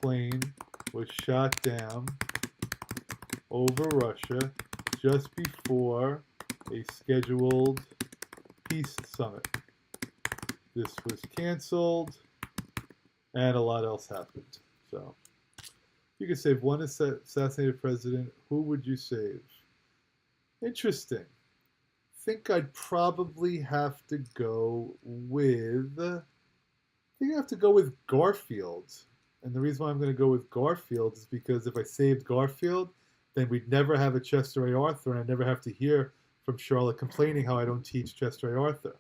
plane was shot down over Russia just before a scheduled peace summit. This was canceled, and a lot else happened. So, you could save one assassinated president. Who would you save? Interesting. I think I'd probably have to go with. Garfield. And the reason why I'm going to go with Garfield is because if I saved Garfield, then we'd never have a Chester A. Arthur, and I'd never have to hear from Charlotte complaining how I don't teach Chester A. Arthur.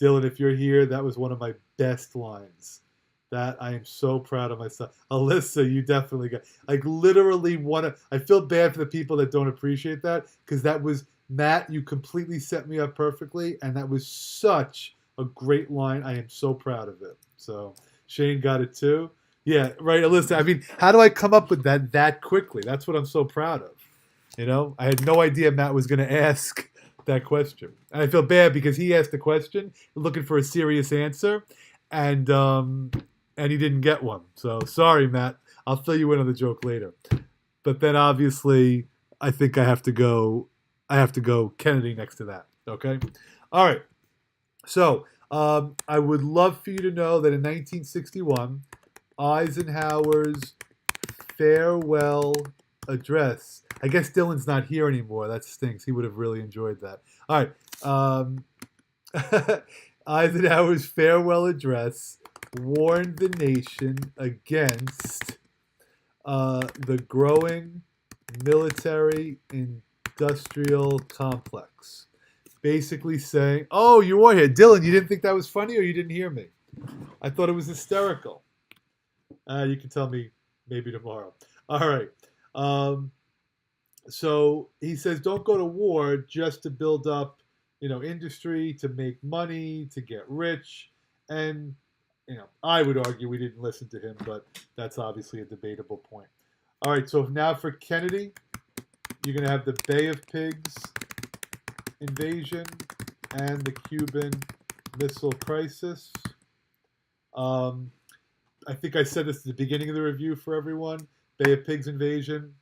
Dylan, if you're here, that was one of my best lines. That I am so proud of myself. Alyssa, you definitely got, like, literally I feel bad for the people that don't appreciate that, because that was, Matt, you completely set me up perfectly, and that was such a great line. I am so proud of it. So, Shane got it too. Yeah, right, Alyssa. I mean, how do I come up with that quickly? That's what I'm so proud of. You know, I had no idea Matt was going to ask that question. And I feel bad because he asked the question looking for a serious answer, and he didn't get one. So sorry, Matt. I'll fill you in on the joke later. But then obviously I think I have to go Kennedy next to that. Okay? All right. So I would love for you to know that in 1961, Eisenhower's farewell address. I guess Dylan's not here anymore. That stinks. He would have really enjoyed that. All right. Eisenhower's farewell address warned the nation against the growing military industrial complex. Basically saying, oh, you are here. Dylan, you didn't think that was funny or you didn't hear me? I thought it was hysterical. You can tell me maybe tomorrow. All right. So he says, don't go to war just to build up, industry, to make money, to get rich. And, I would argue we didn't listen to him, but that's obviously a debatable point. All right. So now for Kennedy, you're going to have the Bay of Pigs invasion and the Cuban Missile Crisis. I think I said this at the beginning of the review for everyone. Bay of Pigs invasion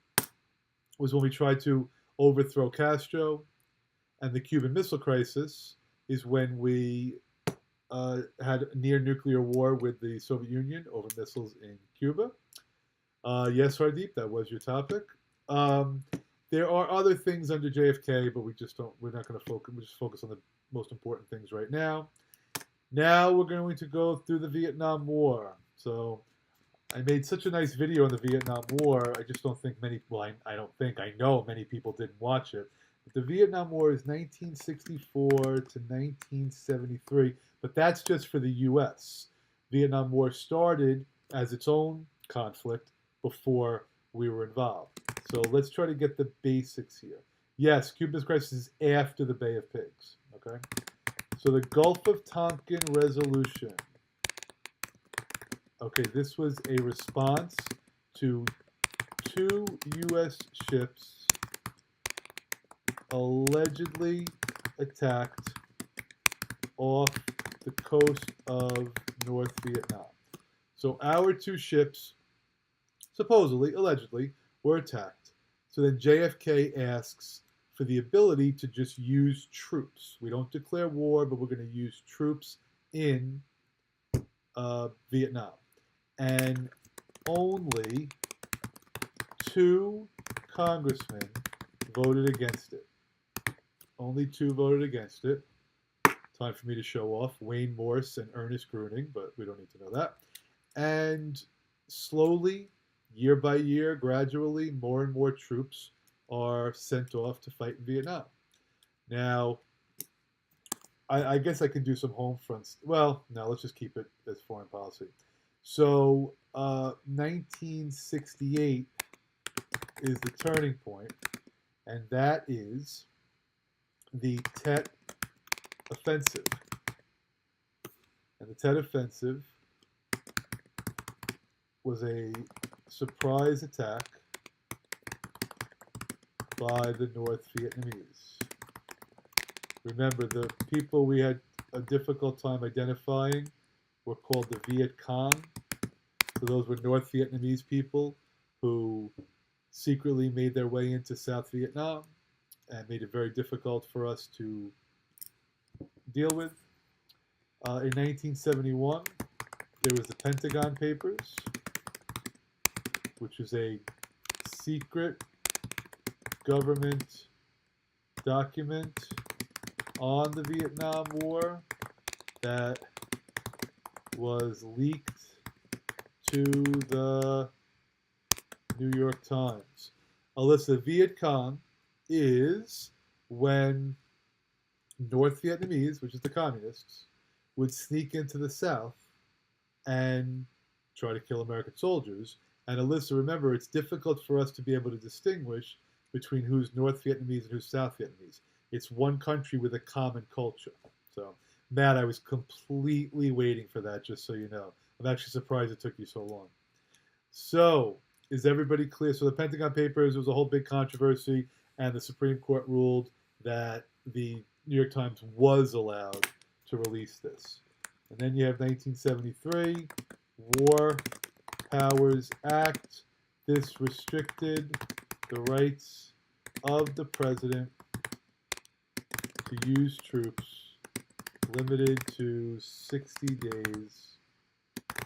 was when we tried to overthrow Castro, and the Cuban Missile Crisis is when we had a near nuclear war with the Soviet Union over missiles in Cuba. Yes, Hardeep, that was your topic. There are other things under JFK, but we're not going to focus. We just focus on the most important things right now. Now we're going to go through the Vietnam War. So I made such a nice video on the Vietnam War. I just don't think I know many people didn't watch it. But the Vietnam War is 1964 to 1973, but that's just for the U.S. Vietnam War started as its own conflict before we were involved. So let's try to get the basics here. Yes, Cuba's crisis is after the Bay of Pigs. Okay. So the Gulf of Tonkin Resolution. Okay, this was a response to 2 U.S. ships allegedly attacked off the coast of North Vietnam. So our 2 ships, supposedly, allegedly, were attacked. So then JFK asks for the ability to just use troops. We don't declare war, but we're going to use troops in Vietnam. And only 2 congressmen voted against it. Only 2 voted against it. Time for me to show off Wayne Morse and Ernest Gruning, but we don't need to know that. And slowly, year by year, gradually, more and more troops are sent off to fight in Vietnam. Now, I guess I could do some home fronts. Well, no, let's just keep it as foreign policy. So 1968 is the turning point, and that is the Tet Offensive. And the Tet Offensive was a surprise attack by the North Vietnamese. Remember, the people we had a difficult time identifying were called the Viet Cong. So those were North Vietnamese people who secretly made their way into South Vietnam and made it very difficult for us to deal with. In 1971, there was the Pentagon Papers, which was a secret government document on the Vietnam War that was leaked to the New York Times. Alyssa, Viet Cong is when North Vietnamese, which is the communists, would sneak into the South and try to kill American soldiers. And Alyssa, remember, it's difficult for us to be able to distinguish between who's North Vietnamese and who's South Vietnamese. It's one country with a common culture. So, Matt, I was completely waiting for that, just so you know. I'm actually surprised it took you so long. So, is everybody clear? So the Pentagon Papers was a whole big controversy, and the Supreme Court ruled that the New York Times was allowed to release this. And then you have 1973, War Powers Act. This restricted the rights of the president to use troops limited to 60 days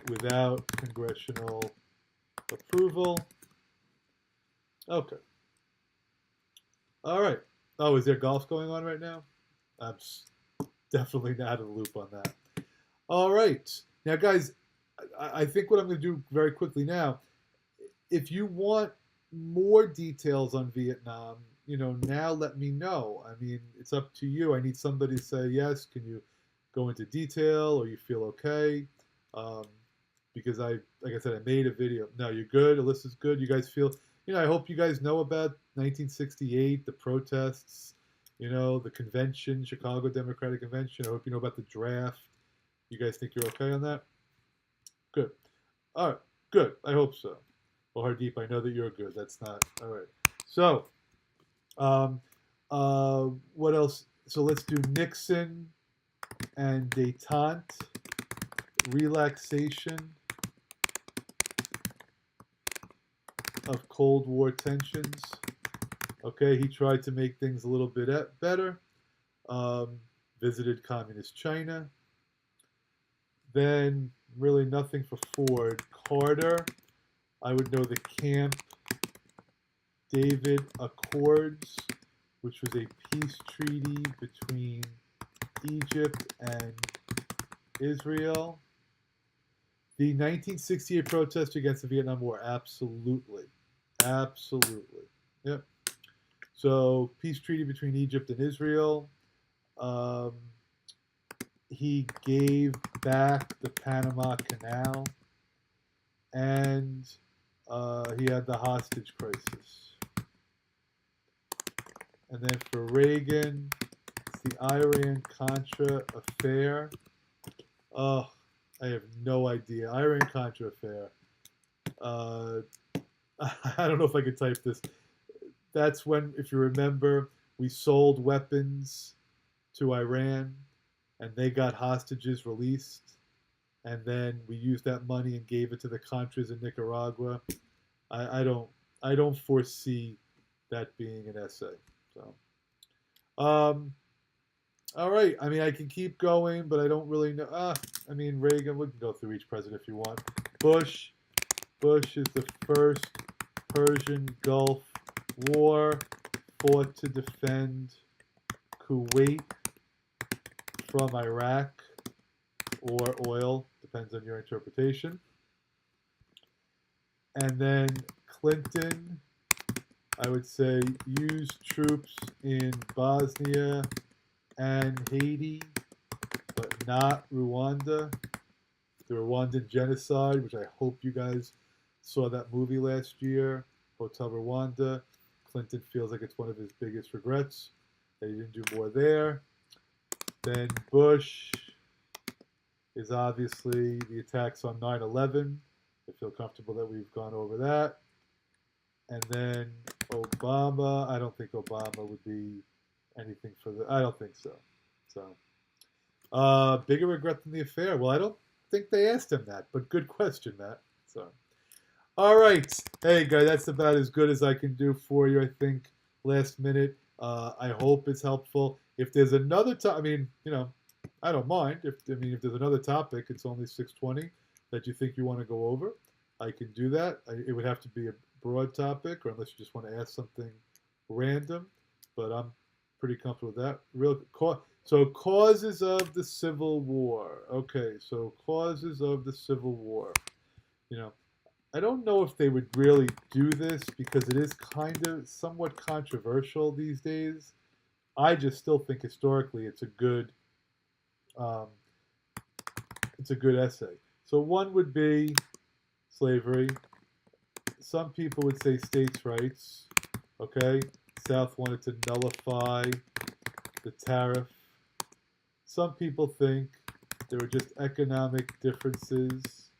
without congressional approval. Okay. All right. Oh, is there golf going on right now? I'm definitely not in the loop on that. All right. Now, guys, I think what I'm going to do very quickly now, if you want more details on Vietnam, now let me know. I mean, it's up to you. I need somebody to say, yes, can you go into detail, or you feel okay? Um, because like I said, I made a video. No, you're good. Alyssa's good. You guys feel, I hope you guys know about 1968, the protests, the convention, Chicago Democratic Convention. I hope you know about the draft. You guys think you're okay on that? Good. All right. Good. I hope so. Well, Hardeep, I know that you're good. That's not all right. So, um, what else? So let's do Nixon and détente, relaxation of Cold War tensions. Okay, he tried to make things a little bit better. Visited communist China. Then really nothing for Ford. Carter, I would know the Camp David Accords, which was a peace treaty between Egypt and Israel. The 1968 protest against the Vietnam War, absolutely. Absolutely. Yep. So, peace treaty between Egypt and Israel. He gave back the Panama Canal, and he had the hostage crisis. And then for Reagan, it's the Iran-Contra affair. Oh, I have no idea. Iran-Contra affair. I don't know if I could type this. That's when, if you remember, we sold weapons to Iran, and they got hostages released, and then we used that money and gave it to the Contras in Nicaragua. I don't foresee that being an essay. So, all right. I mean, I can keep going, but I don't really know. I mean, Reagan. We can go through each president if you want. Bush is the first Persian Gulf War, fought to defend Kuwait from Iraq or oil, depends on your interpretation. And then Clinton, I would say, used troops in Bosnia and Haiti, but not Rwanda. The Rwandan genocide, which I hope you guys saw that movie last year, Hotel Rwanda. Clinton feels like it's one of his biggest regrets that he didn't do more there. Then Bush is obviously the attacks on 9/11. I feel comfortable that we've gone over that. And then Obama, I don't think Obama would be anything for the, I don't think so. So, bigger regret than the affair. Well, I don't think they asked him that, but good question, Matt. So, all right. Hey, guys, that's about as good as I can do for you, I think, last minute. I hope it's helpful. If there's another I mean, I don't mind. If there's another topic, it's only 6:20 that you think you want to go over, I can do that. It would have to be a broad topic, or unless you just want to ask something random. But I'm pretty comfortable with that. So causes of the Civil War. Okay, so causes of the Civil War. I don't know if they would really do this because it is kind of somewhat controversial these days. I just still think historically it's a good essay. So one would be slavery. Some people would say states' rights. Okay, South wanted to nullify the tariff. Some people think there were just economic differences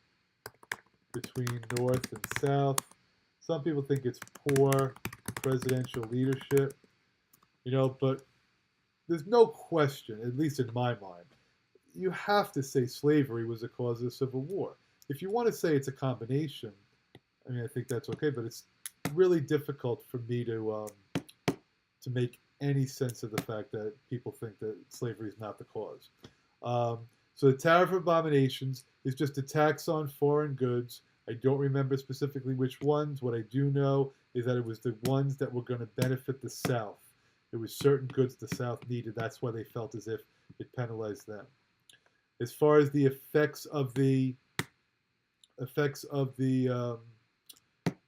between North and South. Some people think it's poor presidential leadership. But there's no question, at least in my mind, you have to say slavery was the cause of the Civil War. If you want to say it's a combination, I think that's okay, but it's really difficult for me to make any sense of the fact that people think that slavery is not the cause. So the tariff of abominations is just a tax on foreign goods. I don't remember specifically which ones. What I do know is that it was the ones that were going to benefit the South. There was certain goods the South needed. That's why they felt as if it penalized them. As far as the effects of the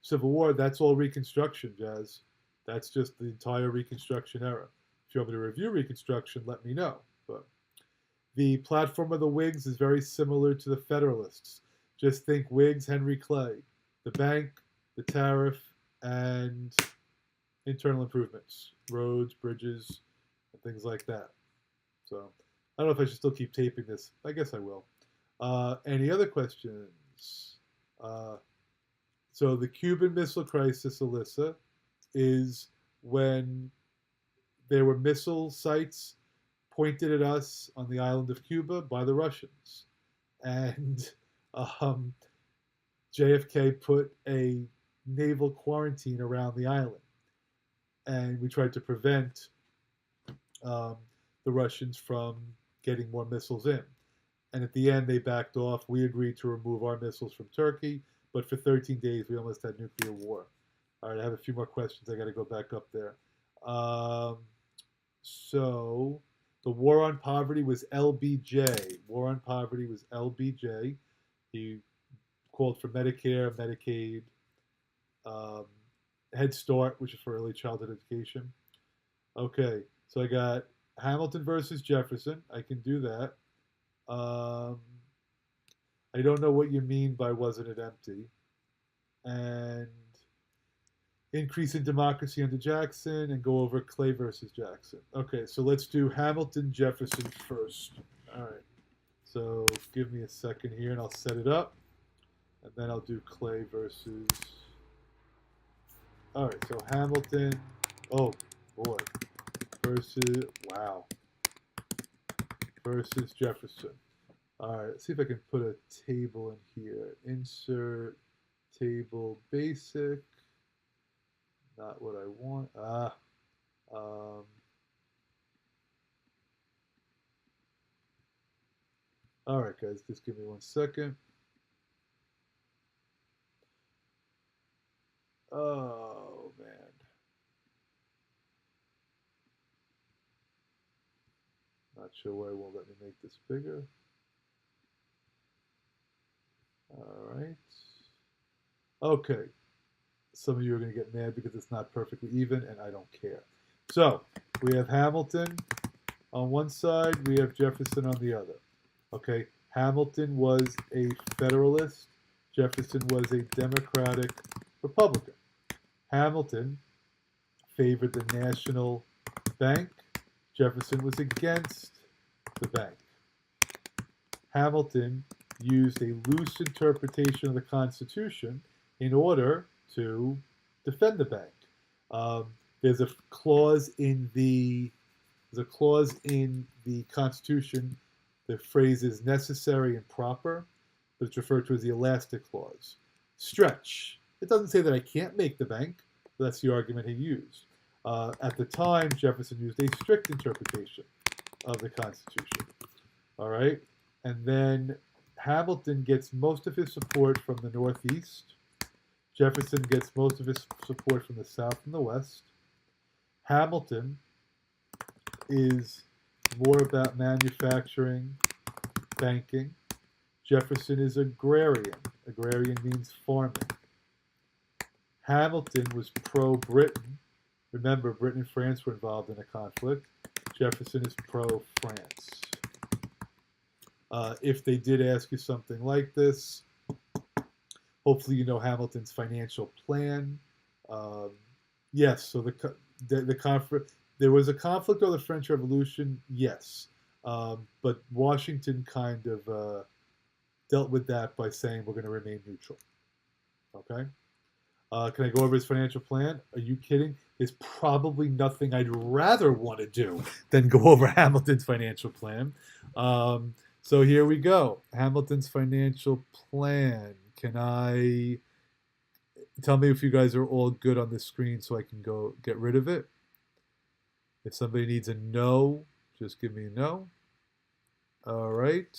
Civil War, that's all Reconstruction, Jazz. That's just the entire Reconstruction era. If you want me to review Reconstruction, let me know. But the platform of the Whigs is very similar to the Federalists. Just think Whigs, Henry Clay, the bank, the tariff, and internal improvements, roads, bridges, and things like that. So I don't know if I should still keep taping this. I guess I will. Any other questions? So the Cuban Missile Crisis, Alyssa, is when there were missile sites pointed at us on the island of Cuba by the Russians. And JFK put a naval quarantine around the island. And we tried to prevent the Russians from getting more missiles in. And at the end, they backed off. We agreed to remove our missiles from Turkey. But for 13 days, we almost had nuclear war. All right, I have a few more questions. I got to go back up there. So the War on Poverty was LBJ. War on Poverty was LBJ. He called for Medicare, Medicaid, Head Start, which is for early childhood education. Okay, so I got Hamilton versus Jefferson. I can do that. I don't know what you mean by wasn't it empty. And increase in democracy under Jackson, and go over Clay versus Jackson. Okay, so let's do Hamilton Jefferson first. All right. So give me a second here, and I'll set it up. And then I'll do Clay versus... All right, so Hamilton... Oh, boy. Versus... Wow. Versus Jefferson. All right, let's see if I can put a table in here. Insert table basic. Not what I want. All right, guys, just give me 1 second. Oh, man. Not sure why it won't let me make this bigger. All right. Okay. Some of you are going to get mad because it's not perfectly even, and I don't care. So we have Hamilton on one side. We have Jefferson on the other. Okay. Hamilton was a Federalist. Jefferson was a Democratic Republican. Hamilton favored the national bank. Jefferson was against the bank. Hamilton used a loose interpretation of the Constitution in order to defend the bank. There's a clause in the Constitution. The phrase is necessary and proper, but it's referred to as the elastic clause. Stretch. It doesn't say that I can't make the bank. But that's the argument he used. At the time, Jefferson used a strict interpretation of the Constitution. All right, and then Hamilton gets most of his support from the Northeast. Jefferson gets most of his support from the South and the West. Hamilton is more about manufacturing, banking. Jefferson is agrarian. Agrarian means farming. Hamilton was pro-Britain. Remember, Britain and France were involved in a conflict. Jefferson is pro-France. If they did ask you something like this, hopefully you know Hamilton's financial plan. Yes, so there was a conflict over the French Revolution, yes. But Washington kind of dealt with that by saying we're going to remain neutral. Okay? Can I go over his financial plan? Are you kidding? There's probably nothing I'd rather want to do than go over Hamilton's financial plan. So here we go. Hamilton's financial plan. Can I... Tell me if you guys are all good on the screen so I can go get rid of it. If somebody needs a no, just give me a no. All right.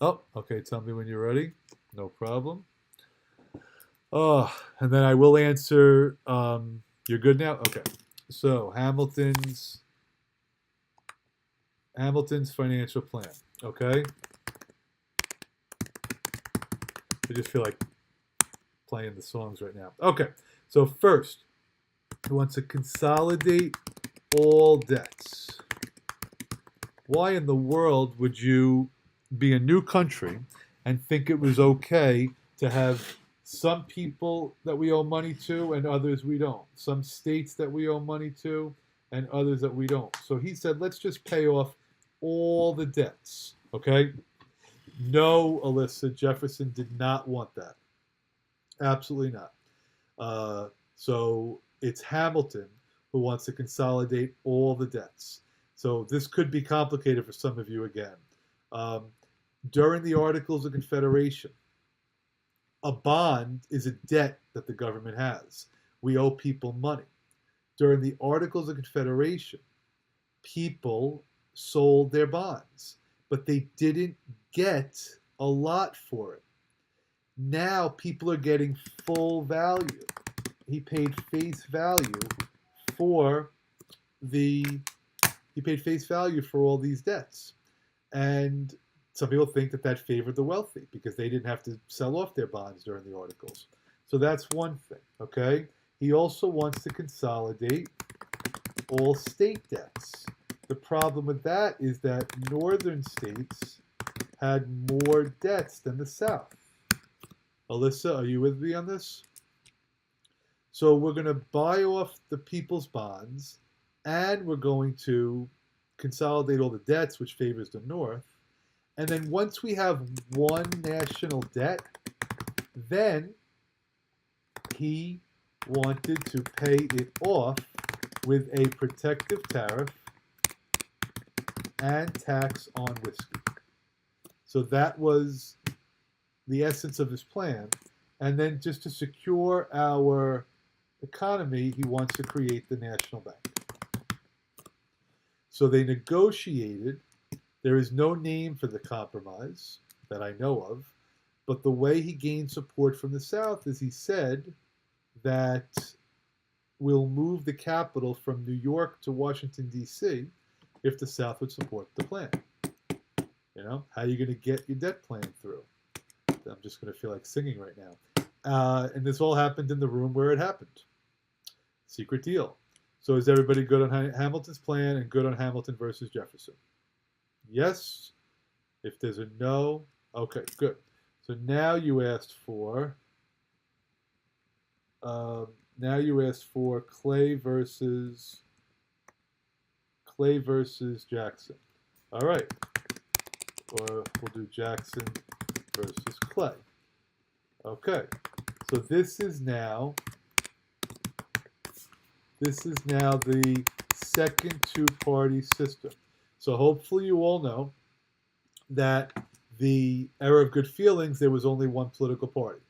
Oh, okay. Tell me when you're ready. No problem. Oh, and then I will answer. You're good now? Okay. So Hamilton's financial plan. Okay. I just feel like playing the songs right now. Okay. So first, he wants to consolidate all debts. Why in the world would you be a new country and think it was okay to have some people that we owe money to and others we don't? Some states that we owe money to and others that we don't. So he said, let's just pay off all the debts. Okay? No, Alyssa, Jefferson did not want that. Absolutely not. So it's Hamilton who wants to consolidate all the debts. So this could be complicated for some of you again. During the Articles of Confederation, a bond is a debt that the government has. We owe people money. During the Articles of Confederation, people sold their bonds, but they didn't get a lot for it. Now people are getting full value. He paid face value for all these debts. And some people think that favored the wealthy because they didn't have to sell off their bonds during the Articles. So that's one thing, okay? He also wants to consolidate all state debts. The problem with that is that northern states had more debts than the South. Alyssa, are you with me on this? So we're going to buy off the people's bonds, and we're going to consolidate all the debts, which favors the North. And then once we have one national debt, then he wanted to pay it off with a protective tariff and tax on whiskey. So that was the essence of his plan. And then just to secure our economy, he wants to create the national bank. So they negotiated. There is no name for the compromise that I know of, but the way he gained support from the South is he said that we'll move the capital from New York to Washington, D.C. if the South would support the plan. You know, how are you going to get your debt plan through? I'm just going to feel like singing right now. And this all happened in the room where it happened. Secret deal. So is everybody good on Hamilton's plan and good on Hamilton versus Jefferson? Yes. If there's a no, okay, good. So now you asked for Clay versus Jackson. All right. Or we'll do Jackson versus Clay. Okay. So this is now the second two-party system. So hopefully you all know that the era of good feelings, there was only one political party.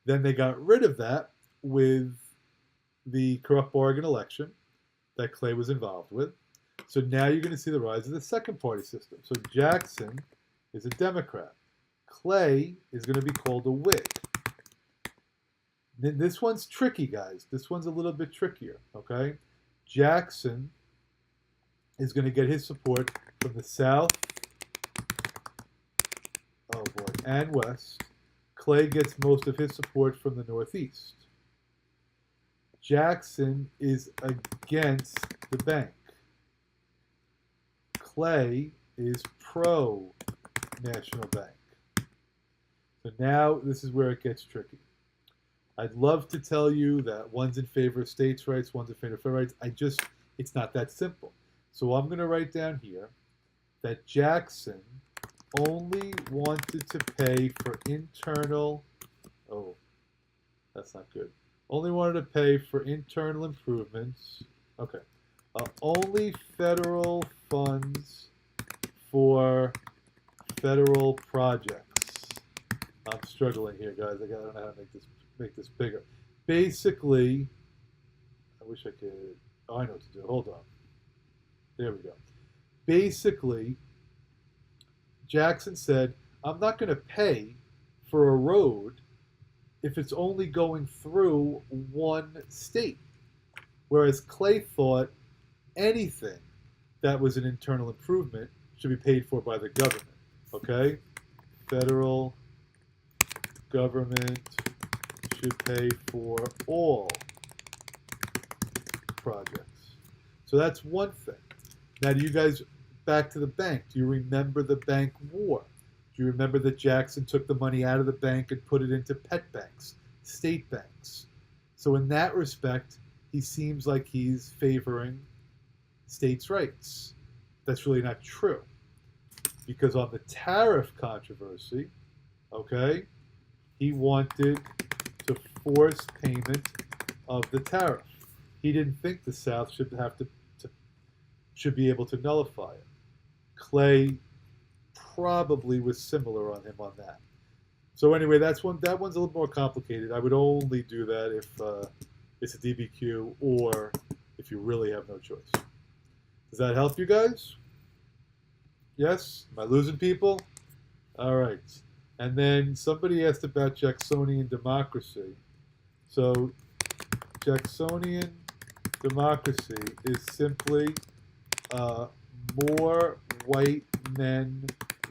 Then they got rid of that with the corrupt bargain election that Clay was involved with. So now you're going to see the rise of the second party system. So Jackson is a Democrat. Clay is going to be called a Whig. Then this one's tricky, guys. This one's a little bit trickier, okay? Jackson is going to get his support from the South, and West. Clay gets most of his support from the Northeast. Jackson is against the bank. Clay is pro-national bank. So now this is where it gets tricky. I'd love to tell you that one's in favor of states' rights, one's in favor of federal rights. It's not that simple. So I'm going to write down here that Jackson only wanted to pay for internal, that's not good. Only wanted to pay for internal improvements. Okay. Only federal funds for federal projects. I'm struggling here, guys. I don't know how to make this bigger. Basically, I wish I could. Oh, I know what to do. Hold on. There we go. Basically, Jackson said, I'm not going to pay for a road if it's only going through one state. Whereas Clay thought anything that was an internal improvement should be paid for by the government. Okay? Federal government should pay for all projects. So that's one thing. Now, do you guys, back to the bank, do you remember the bank war? Do you remember that Jackson took the money out of the bank and put it into pet banks, state banks? So in that respect, he seems like he's favoring states' rights. That's really not true. Because on the tariff controversy, okay, he wanted to force payment of the tariff. He didn't think the South should have should be able to nullify it. Clay probably was similar on him on that. So anyway, that one's a little more complicated. I would only do that if it's a DBQ or if you really have no choice. Does that help you guys? Yes? Am I losing people? All right. And then somebody asked about Jacksonian democracy. So Jacksonian democracy is simply more white men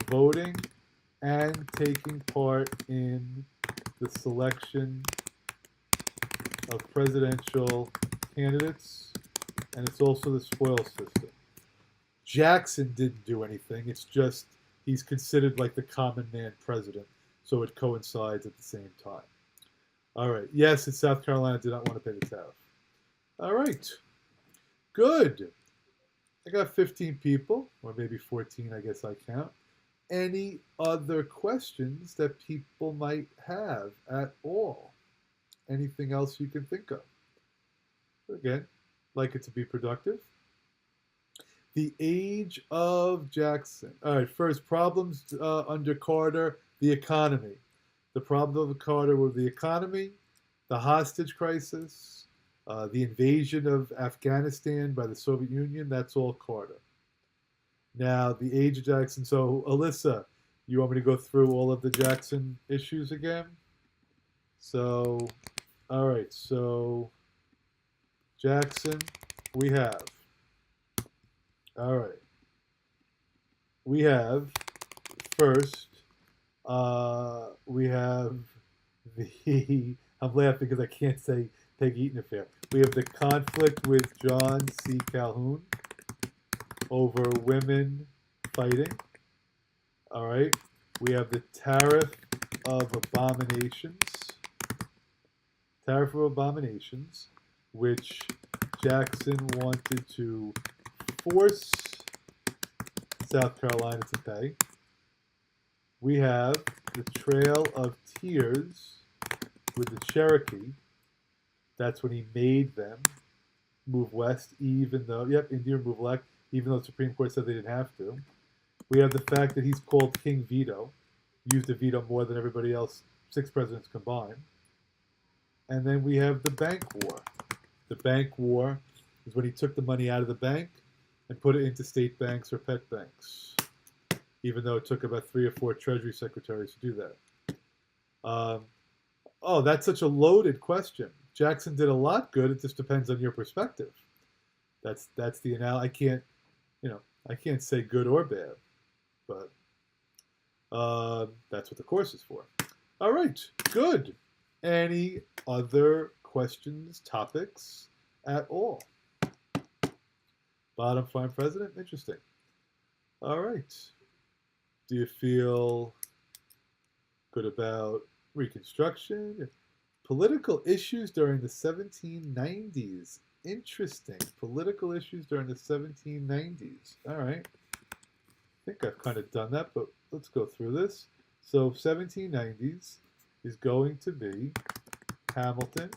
voting and taking part in the selection of presidential candidates, and it's also the spoils system. Jackson didn't do anything. It's just he's considered like the common man president, so it coincides at the same time. All right. Yes, in South Carolina did not want to pay the tariff. All right. Good. I got 15 people, or maybe 14, I guess I count. Any other questions that people might have at all? Anything else you can think of? Again, like it to be productive. The age of Jackson. All right, first, problems under Carter, the economy. The problem of Carter were the economy, the hostage crisis, the invasion of Afghanistan by the Soviet Union. That's all Carter. Now, the age of Jackson. So, Alyssa, you want me to go through all of the Jackson issues again? So, all right. So, Jackson, we have. All right. We have, first, we have the, I'm laughing because I can't say Peggy Eaton affair. We have the conflict with John C. Calhoun over women fighting. All right. We have the tariff of abominations. Tariff of abominations, which Jackson wanted to force South Carolina to pay. We have the Trail of Tears with the Cherokee. That's when he made them move west, even though, Indian move left, even though the Supreme Court said they didn't have to. We have the fact that he's called King Veto, used a veto more than everybody else, 6 presidents combined. And then we have the bank war. The bank war is when he took the money out of the bank and put it into state banks or pet banks, even though it took about 3 or 4 Treasury secretaries to do that. Oh, that's such a loaded question. Jackson did a lot good. It just depends on your perspective. That's the analogy. I can't say good or bad, but that's what the course is for. All right, good. Any other questions, topics at all? Bottom farm president? Interesting. All right. Do you feel good about Reconstruction? Political issues during the 1790s. Interesting. Political issues during the 1790s. All right. I think I've kind of done that, but let's go through this. So 1790s is going to be Hamilton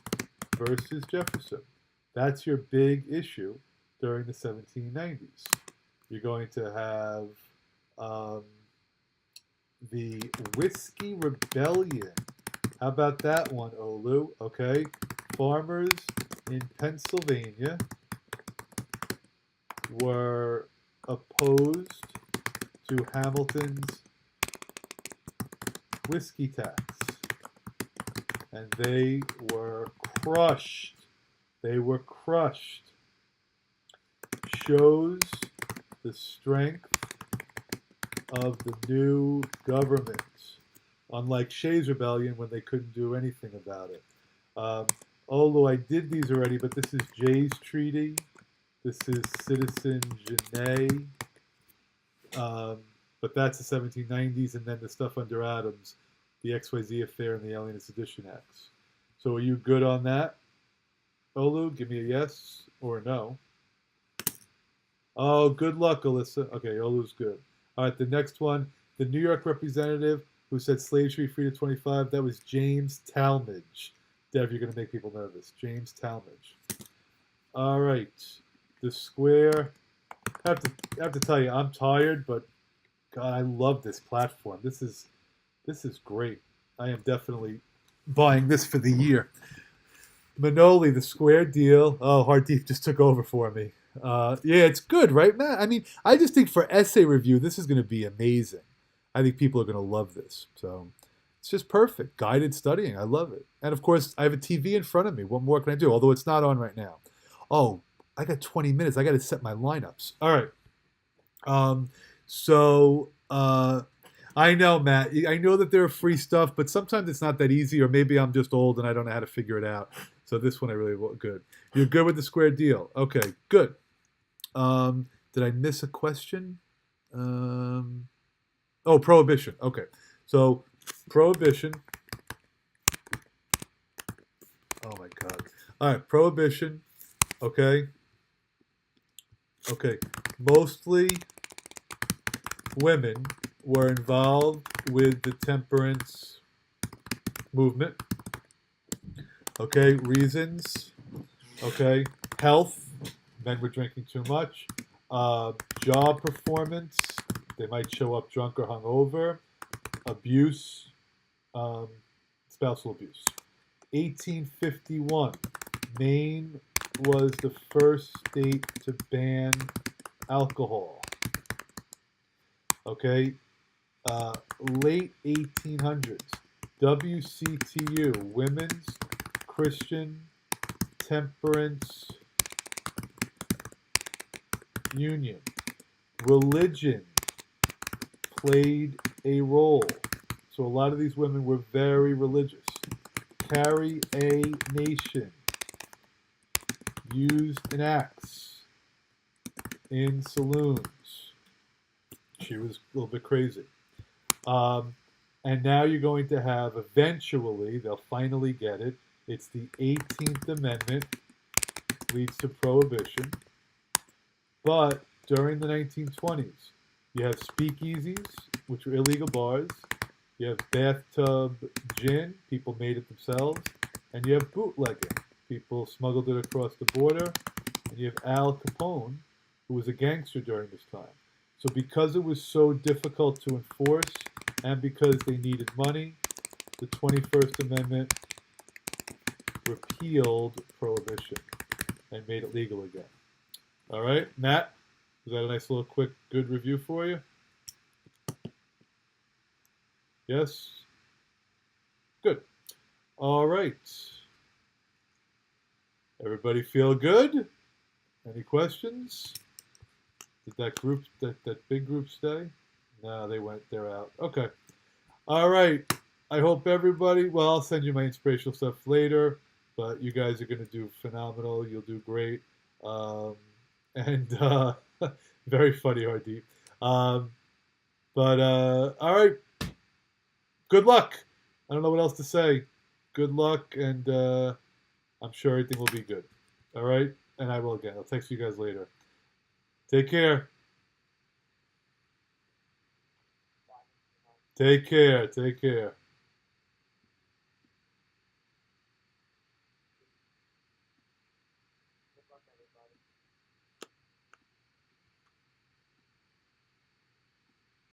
versus Jefferson. That's your big issue during the 1790s. You're going to have the Whiskey Rebellion. How about that one, Olu? Okay. Farmers in Pennsylvania were opposed to Hamilton's whiskey tax. And they were crushed. They were crushed. Shows the strength of the new government. Unlike Shays' Rebellion, when they couldn't do anything about it. Although I did these already, but this is Jay's Treaty. This is Citizen Genet. But that's the 1790s, and then the stuff under Adams, the XYZ Affair and the Alien and Sedition Acts. So are you good on that? Olu, give me a yes or a no. Oh, good luck, Alyssa. Okay, Olu's good. All right, the next one, the New York representative who said slaves should be free to 25, that was James Talmadge. Dev, you're going to make people nervous. James Talmadge. All right, the square. I have to tell you, I'm tired, but God, I love this platform. This is great. I am definitely buying this for the year. Manoli, the square deal. Oh, Hardeep just took over for me. Yeah, it's good, right, Matt? I mean, I just think for essay review, this is going to be amazing. I think people are going to love this. So it's just perfect. Guided studying. I love it. And of course, I have a TV in front of me. What more can I do? Although it's not on right now. Oh, I got 20 minutes. I got to set my lineups. All right. I know, Matt. I know that there are free stuff, but sometimes it's not that easy, or maybe I'm just old and I don't know how to figure it out. So this one I really want. Good. You're good with the square deal. Okay, good. Did I miss a question? Oh, prohibition. Okay. So prohibition. Oh my God. All right, prohibition. Okay. Okay. Mostly women were involved with the temperance movement. Okay, reasons. Okay, health. Men were drinking too much. Job performance. They might show up drunk or hungover. Abuse. Spousal abuse. 1851. Maine was the first state to ban alcohol. Okay, late 1800s, WCTU, Women's Christian Temperance Union. Religion played a role. So a lot of these women were very religious. Carry a nation. Used an axe in saloons. She was a little bit crazy. And now you're going to have, eventually, they'll finally get it. It's the 18th Amendment, leads to prohibition. But during the 1920s, you have speakeasies, which were illegal bars. You have bathtub gin, people made it themselves. And you have bootlegging, people smuggled it across the border. And you have Al Capone, who was a gangster during this time. So because it was so difficult to enforce and because they needed money, the 21st Amendment repealed prohibition and made it legal again. All right, Matt, was that a nice little quick good review for you? Yes? Good. All right. Everybody feel good? Any questions? Did that big group stay? No, they're out. Okay. All right. I hope everybody, well, I'll send you my inspirational stuff later, but you guys are going to do phenomenal. You'll do great. Very funny, Hardeep. All right. Good luck. I don't know what else to say. Good luck, and I'm sure everything will be good. All right? And I will again. I'll text you guys later. Take care. Take care. Take care.